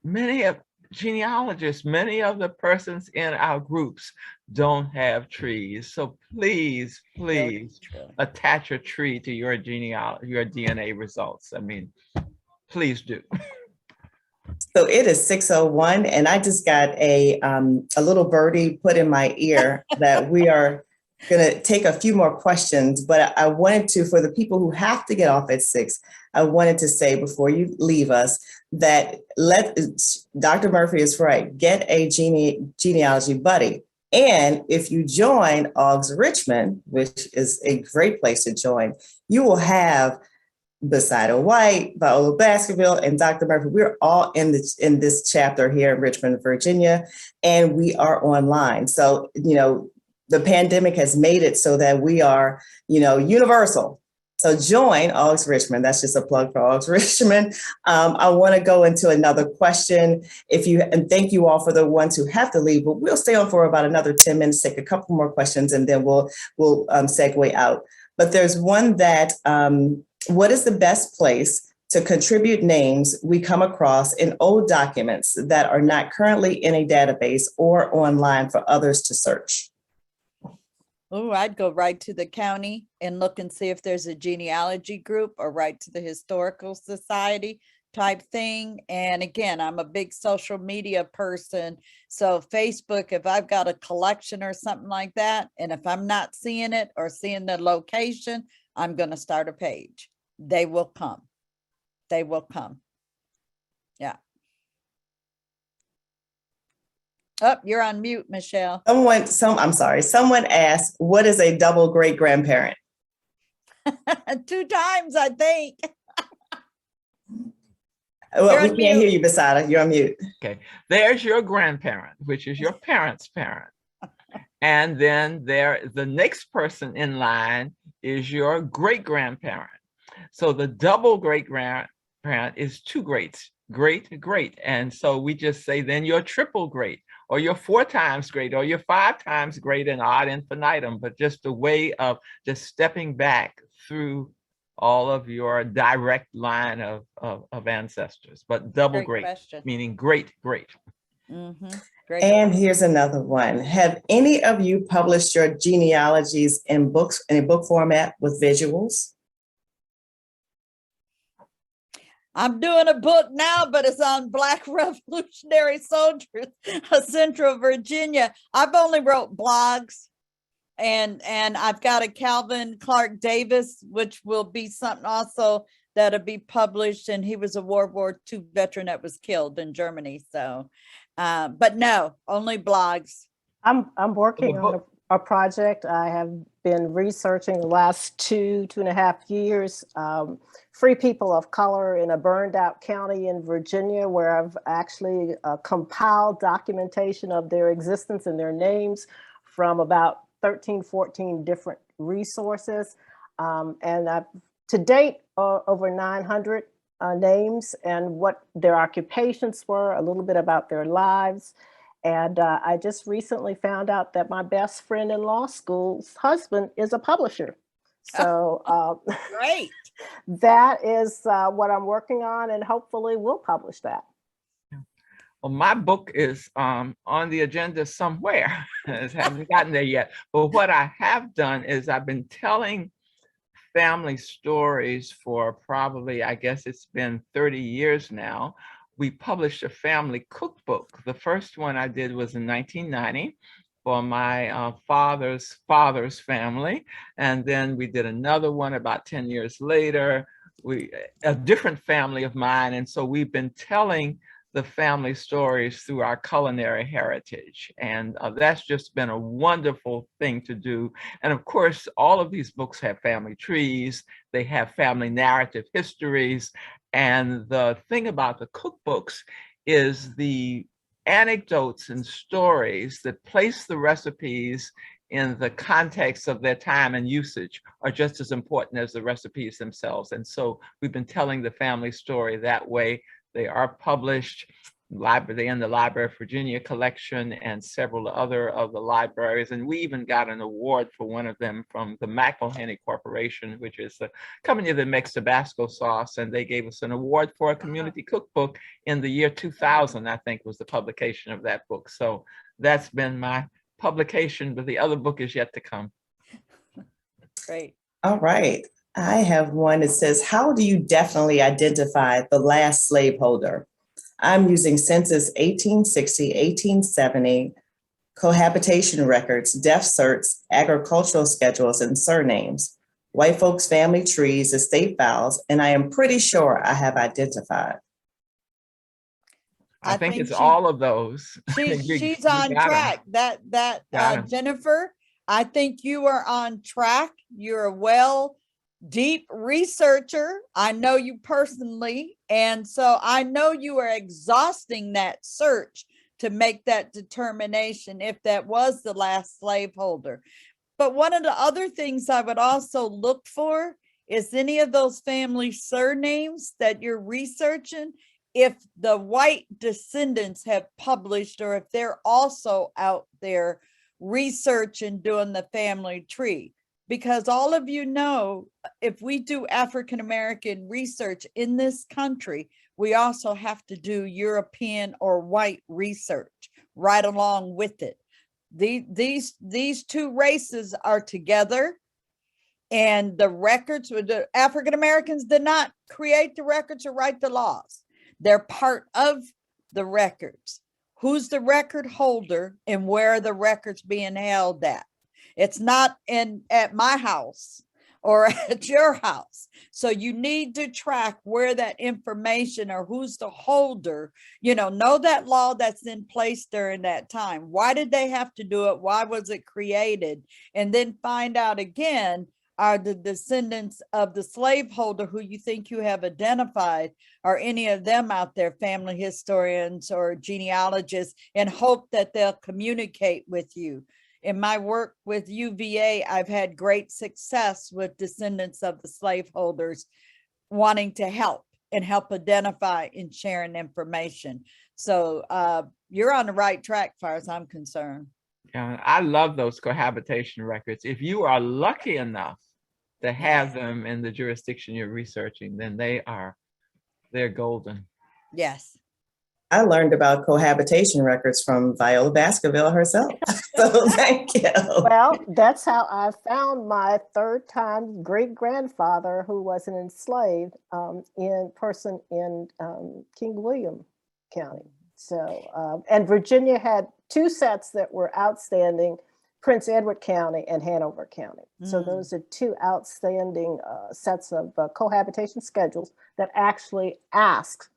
many of genealogists, many of the persons in our groups don't have trees. So please, please attach a tree to your your DNA results. I mean, please do. So it is 6:01, and I just got a little birdie put in my ear that we are going to take a few more questions, but I wanted to, for the people who have to get off at 6, I wanted to say before you leave us that Dr. Murphy is right, get a genealogy buddy. And if you join AAGHS Richmond, which is a great place to join, you will have Besida White, Viola Baskerville, and Dr. Murphy. We're all in this chapter here in Richmond, Virginia, and we are online. So, the pandemic has made it so that we are, universal. So join AAGHS Richmond. That's just a plug for AAGHS Richmond. I want to go into another question. And thank you all for the ones who have to leave, but we'll stay on for about another 10 minutes, take a couple more questions, and then we'll segue out. But there's one that, what is the best place to contribute names we come across in old documents that are not currently in a database or online for others to search? Oh, I'd go right to the county and look and see if there's a genealogy group, or right to the historical society type thing. And again, I'm a big social media person. So Facebook, if I've got a collection or something like that, and if I'm not seeing it or seeing the location, I'm going to start a page. They will come. They will come. Yeah. Oh, you're on mute, Michelle. Someone asked, what is a double great grandparent? 2 times, I think. Well, we can't hear you, Besida. You're on mute. Okay, there's your grandparent, which is your parent's parent. And then the next person in line is your great grandparent. So the double great grandparent is 2 greats, great, great. And so we just say then your triple great, or your 4 times great, or your 5 times great, and ad infinitum, but just a way of just stepping back through all of your direct line of ancestors. But double great, meaning great, great. Great. And here's another one. Have any of you published your genealogies in books, in a book format with visuals? I'm doing a book now, but it's on Black Revolutionary Soldiers of Central Virginia. I've only wrote blogs, and I've got a Calvin Clark Davis, which will be something also that'll be published. And he was a World War II veteran that was killed in Germany. So, but no, only blogs. I'm working on a project. I have been researching the last 2.5 years, free people of color in a burned out county in Virginia, where I've actually compiled documentation of their existence and their names from about 13, 14 different resources. And I've to date over 900 names and what their occupations were, a little bit about their lives. And I just recently found out that my best friend in law school's husband is a publisher. So great. That is what I'm working on, and hopefully we'll publish that. Well, my book is on the agenda somewhere. I haven't gotten there yet. But what I have done is I've been telling family stories for probably, I guess it's been 30 years now. We published a family cookbook. The first one I did was in 1990 for my father's family. And then we did another one about 10 years later, a different family of mine. And so we've been telling the family stories through our culinary heritage. And that's just been a wonderful thing to do. And of course, all of these books have family trees, they have family narrative histories. And the thing about the cookbooks is the anecdotes and stories that place the recipes in the context of their time and usage are just as important as the recipes themselves. And so we've been telling the family story that way. They are published. They're in the Library of Virginia collection and several other of the libraries. And we even got an award for one of them from the McElhenney Corporation, which is the company that makes Tabasco sauce. And they gave us an award for a community cookbook in the year 2000, I think was the publication of that book. So that's been my publication, but the other book is yet to come. Great. All right. I have one that says, how do you definitely identify the last slaveholder? I'm using Census 1860, 1870, cohabitation records, death certs, agricultural schedules, and surnames, white folks' family trees, estate files, and I am pretty sure I have identified. I think it's all of those. She's on track. Jennifer, I think you are on track. You're a deep researcher. I know you personally. And so I know you are exhausting that search to make that determination if that was the last slaveholder. But one of the other things I would also look for is any of those family surnames that you're researching, if the white descendants have published or if they're also out there researching doing the family tree. Because all of you know, if we do African-American research in this country, we also have to do European or white research right along with it. These two races are together, and the records with the African-Americans did not create the records or write the laws. They're part of the records. Who's the record holder and where are the records being held at? It's not at my house or at your house. So you need to track where that information or who's the holder, know that law that's in place during that time. Why did they have to do it? Why was it created? And then find out again, are the descendants of the slaveholder who you think you have identified, are any of them out there, family historians or genealogists, and hope that they'll communicate with you. In my work with UVA, I've had great success with descendants of the slaveholders wanting to help and help identify and sharing information. So you're on the right track as far as I'm concerned. Yeah, I love those cohabitation records. If you are lucky enough to have them in the jurisdiction you're researching, then they're golden. Yes. I learned about cohabitation records from Viola Baskerville herself. So thank you. Well, that's how I found my third-time great-grandfather who was an enslaved in King William County. So, and Virginia had two sets that were outstanding, Prince Edward County and Hanover County. So those are two outstanding sets of cohabitation schedules that actually asked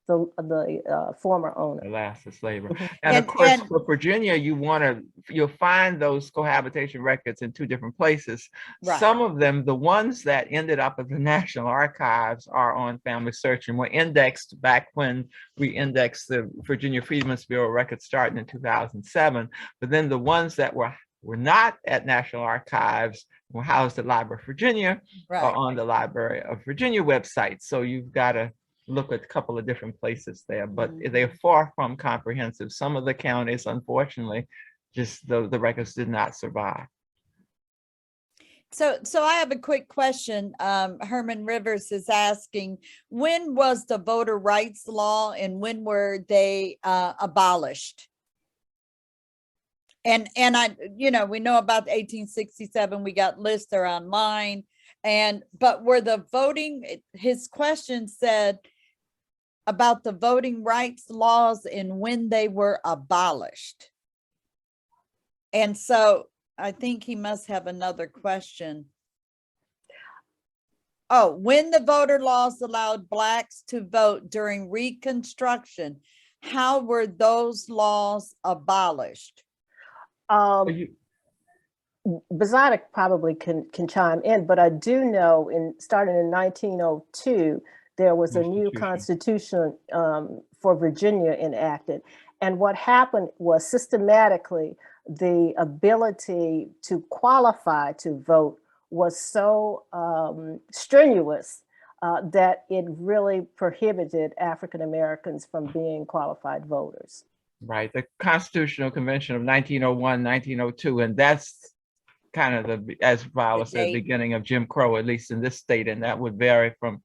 the former owner. The last slaver. And of course, for Virginia, you'll find those cohabitation records in two different places. Right. Some of them, the ones that ended up at the National Archives, are on Family Search and were indexed back when we indexed the Virginia Freedmen's Bureau records starting in 2007. But then the ones that were not at National Archives were housed at Library of Virginia, right, or on the Library of Virginia website. So you've got to look at a couple of different places there, but they're far from comprehensive. Some of the counties, unfortunately, just the records did not survive. So I have a quick question. Herman Rivers is asking, when was the voter rights law and when were they abolished? And we know about 1867, we got lists, they're online. But were the voting, his question said about the voting rights laws and when they were abolished. And so I think he must have another question. Oh, when the voter laws allowed Blacks to vote during Reconstruction, how were those laws abolished? Bazadek probably can chime in, but I do know starting in 1902, there was a new constitution for Virginia enacted. And what happened was systematically the ability to qualify to vote was so strenuous that it really prohibited African Americans from being qualified voters. Right, the Constitutional Convention of 1901, 1902, and that's kind of as Viola said, beginning of Jim Crow, at least in this state, and that would vary from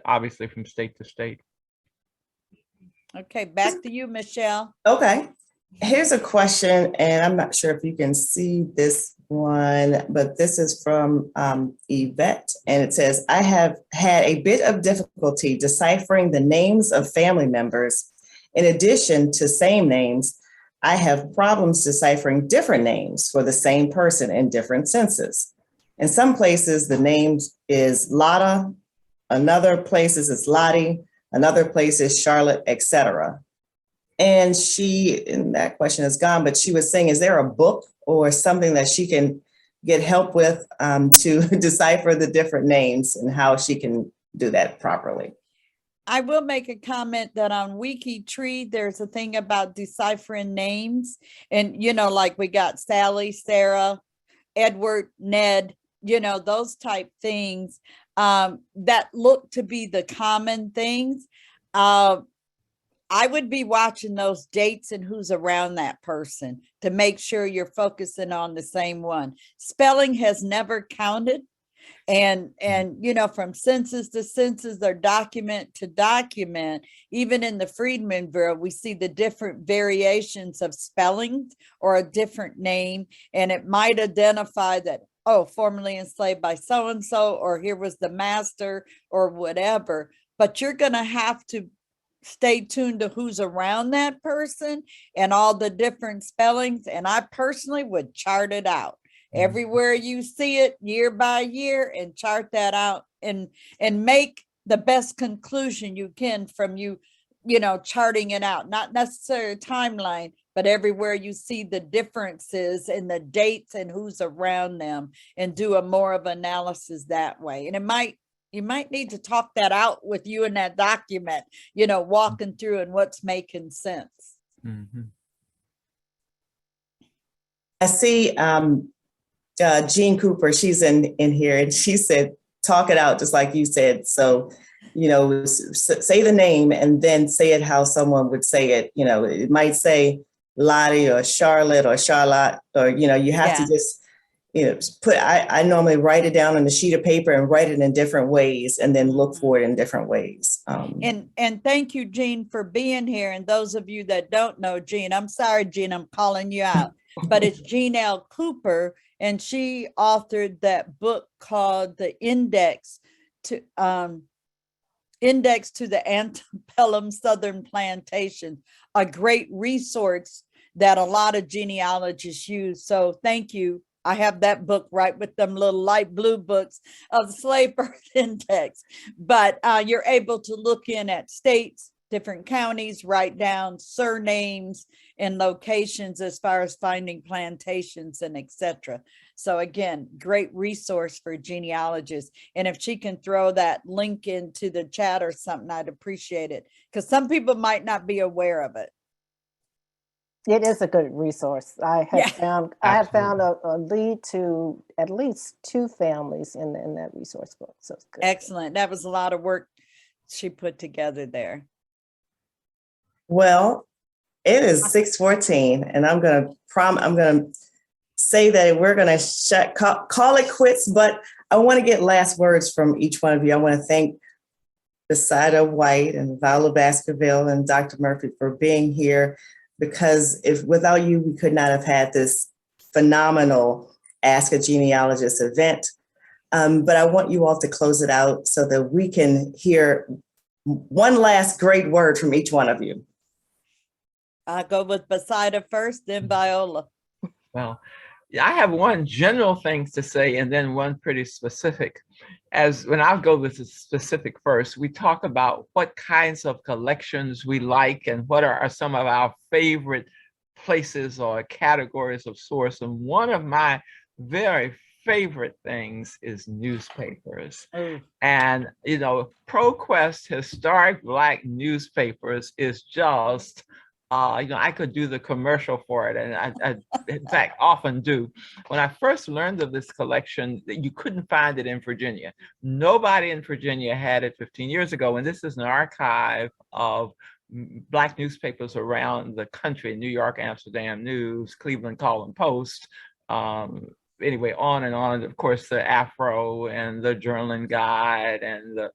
obviously from state to state. Okay, back to you, Michelle. Okay, here's a question, and I'm not sure if you can see this one, but this is from Yvette, and it says, I have had a bit of difficulty deciphering the names of family members. In addition to same names, I have problems deciphering different names for the same person in different census. In some places, the name is Lotta, another places it's Lottie, another place is Charlotte, etc. And that question is gone, but she was saying, is there a book or something that she can get help with to decipher the different names and how she can do that properly? I will make a comment that on WikiTree, there's a thing about deciphering names. And, like we got Sally, Sarah, Edward, Ned, those type things that look to be the common things. I would be watching those dates and who's around that person to make sure you're focusing on the same one. Spelling has never counted. And from census to census or document to document, even in the Freedmen Bureau, we see the different variations of spellings or a different name. And it might identify that, oh, formerly enslaved by so-and-so, or here was the master or whatever. But you're going to have to stay tuned to who's around that person and all the different spellings. And I personally would chart it out. Everywhere you see it year by year and chart that out and make the best conclusion you can from charting it out, not necessarily a timeline, but everywhere you see the differences in the dates and who's around them and do a more of analysis that way. And you might need to talk that out with you in that document, walking through and what's making sense. Mm-hmm. I see Jean Cooper, she's in here, and she said, talk it out just like you said. So, say the name and then say it how someone would say it. It might say Lottie or Charlotte or Charlotte, or, you have to just, I normally write it down on a sheet of paper and write it in different ways and then look for it in different ways. And thank you, Jean, for being here. And those of you that don't know Jean, I'm sorry, Jean, I'm calling you out, but it's Jean L. Cooper. And she authored that book called The Index to the Antebellum Southern Plantation, a great resource that a lot of genealogists use. So thank you. I have that book right with them little light blue books of the Slave Birth Index. But you're able to look in at states, different counties, write down surnames and locations as far as finding plantations and etc. So again, great resource for genealogists. And if she can throw that link into the chat or something, I'd appreciate it, because some people might not be aware of it. It is a good resource. I have found a lead to at least 2 families in that resource book. So it's good. Excellent. That was a lot of work she put together there. Well, it is 6:14, and I'm gonna say that we're gonna call it quits. But I want to get last words from each one of you. I want to thank Besida White and Viola Baskerville and Dr. Murphy for being here, because without you, we could not have had this phenomenal Ask a Genealogist event. But I want you all to close it out so that we can hear one last great word from each one of you. I'll go with Besida first, then Viola. Well, I have one general thing to say and then one pretty specific. When I'll go with the specific first, we talk about what kinds of collections we like and what are some of our favorite places or categories of source. And one of my very favorite things is newspapers. Oh, And, you know, ProQuest Historic Black Newspapers is just, you know, I could do the commercial for it. And I in fact, often do. When I first learned of this collection, you couldn't find it in Virginia. Nobody in Virginia had it 15 years ago. And this is an archive of Black newspapers around the country: New York Amsterdam News, Cleveland Call and Post, anyway, on and on. Of course, the Afro and the Journaling Guide and the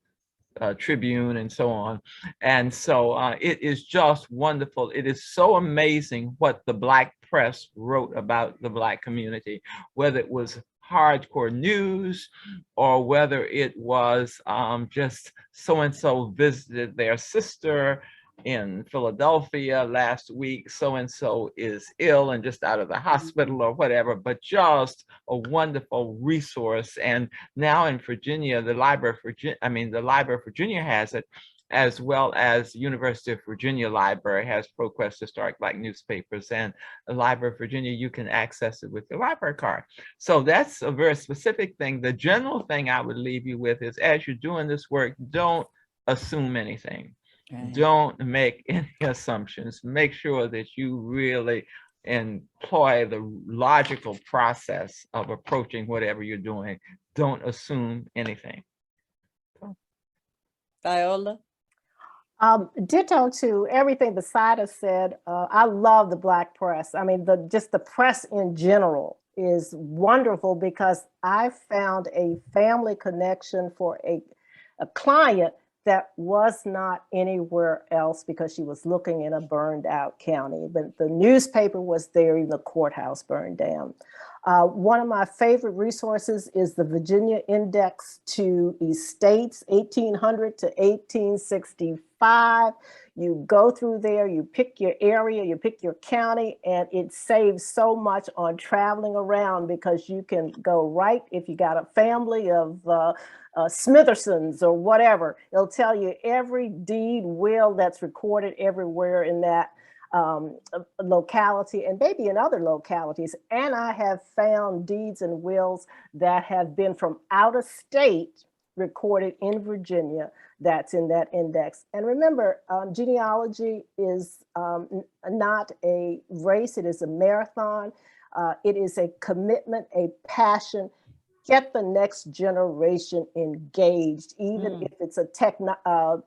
Tribune and so on. And so it is just wonderful. It is so amazing what the Black press wrote about the Black community, whether it was hardcore news or whether it was just so-and-so visited their sister in Philadelphia last week, so-and-so is ill and just out of the hospital or whatever, but just a wonderful resource. And now in Virginia, the Library of Virginia has it, as well as University of Virginia Library has ProQuest Historic Black Newspapers, and the Library of Virginia, you can access it with your library card. So that's a very specific thing. The general thing I would leave you with is, as you're doing this work, don't assume anything. right. Don't make any assumptions. Make sure that you really employ the logical process of approaching whatever you're doing. Don't assume anything. Viola? Ditto to everything Besida said. I love the Black press. I mean, just the press in general is wonderful, because I found a family connection for a client that was not anywhere else, because she was looking in a burned out county. But the newspaper was there, even the courthouse burned down. One of my favorite resources is the Virginia Index to Estates, 1800 to 1865. You go through there, you pick your area, you pick your county, and it saves so much on traveling around, because you can go right, if you got a family of Smithersons or whatever, it'll tell you every deed, will that's recorded everywhere in that locality, and maybe in other localities. And I have found deeds and wills that have been from out of state recorded in Virginia that's in that index. And remember, genealogy is not a race, it is a marathon. It is a commitment, a passion. Get the next generation engaged, even if it's a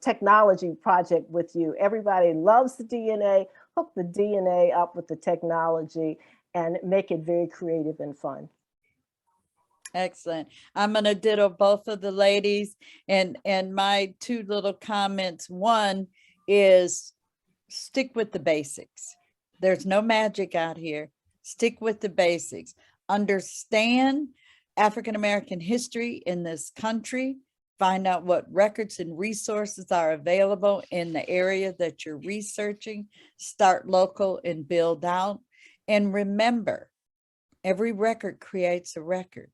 technology project with you. Everybody loves the DNA. Hook the DNA up with the technology and make it very creative and fun. Excellent. I'm going to ditto both of the ladies, and my two little comments. One is, stick with the basics. There's no magic out here. Stick with the basics. Understand African-American history in this country. Find out what records and resources are available in the area that you're researching. Start local and build out. And remember, every record creates a record.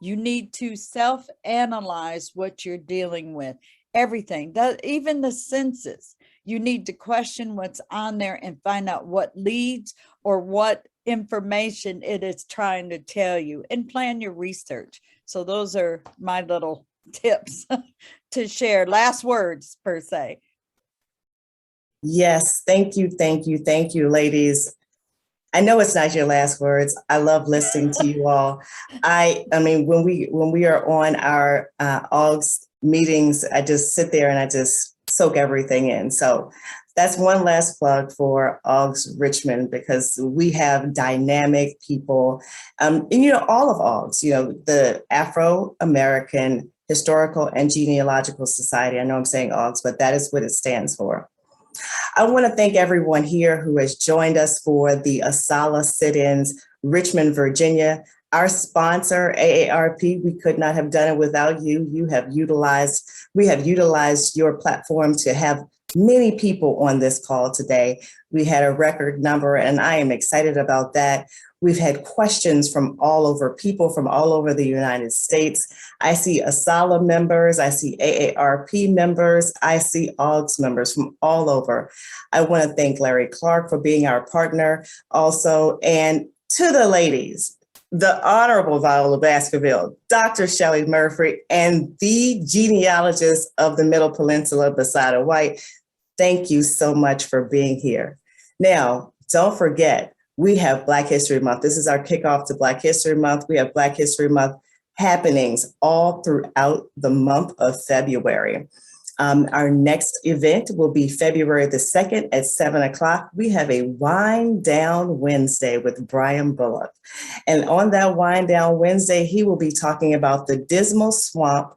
You need to self-analyze what you're dealing with. Everything, even the census, you need to question what's on there and find out what leads or what information it is trying to tell you, and plan your research. So those are my little tips to share. Last words, per se. Yes, thank you, ladies. I know it's not your last words. I love listening to you all. I mean, when we are on our AAGHS meetings, I just sit there and I just soak everything in. So that's one last plug for AAGHS Richmond, because we have dynamic people, and all of AAGHS, the Afro-American Historical and Genealogical Society. I know I'm saying AAGHS, but that is what it stands for. I want to thank everyone here who has joined us for the ASALH sit-ins, Richmond, Virginia. Our sponsor, AARP, we could not have done it without you. We have utilized your platform to have many people on this call today. We had a record number, and I am excited about that. We've had questions from all over, people from all over the United States. I see ASALH members, I see AARP members, I see AAGHS members from all over. I want to thank Larry Clark for being our partner also. And to the ladies, the Honorable Viola Baskerville, Dr. Shelley Murphy, and the genealogist of the Middle Peninsula, Basada White. Thank you so much for being here. Now, don't forget, we have Black History Month. This is our kickoff to Black History Month. We have Black History Month happenings all throughout the month of February. Our next event will be February the 2nd at 7 o'clock. We have a Wind Down Wednesday with Brian Bullock. And on that Wind Down Wednesday, he will be talking about the Dismal Swamp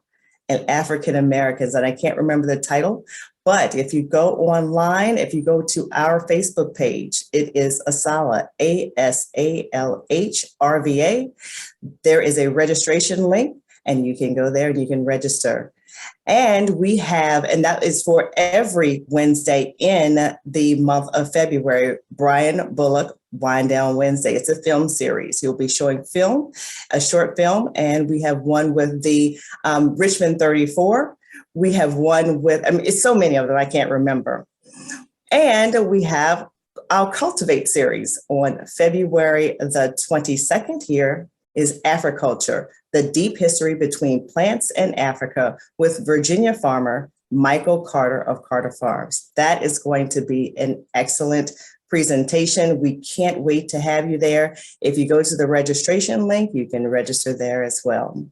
and African Americans. And I can't remember the title, but if you go online, if you go to our Facebook page, it is ASALH, ASALH RVA. There is a registration link, and you can go there and you can register. And we have, and that is for every Wednesday in the month of February, Brian Bullock Wind Down Wednesday. It's a film series. He'll be showing film, a short film, and we have one with the Richmond 34. We have one with, it's so many of them, I can't remember. And we have our Cultivate series on February the 22nd. Here is Africulture, the deep history between plants and Africa with Virginia farmer Michael Carter of Carter Farms. That is going to be an excellent presentation. We can't wait to have you there. If you go to the registration link, you can register there as well.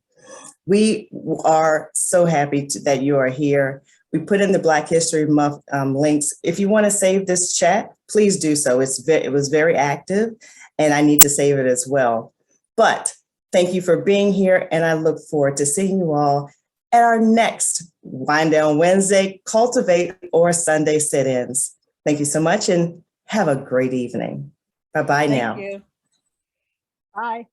We are so happy that you are here. We put in the Black History Month links. If you want to save this chat, please do so. It was very active, and I need to save it as well. But thank you for being here, and I look forward to seeing you all at our next Wind Down Wednesday, Cultivate, or Sunday sit-ins. Thank you so much, and have a great evening. Bye-bye now. Thank you. Bye.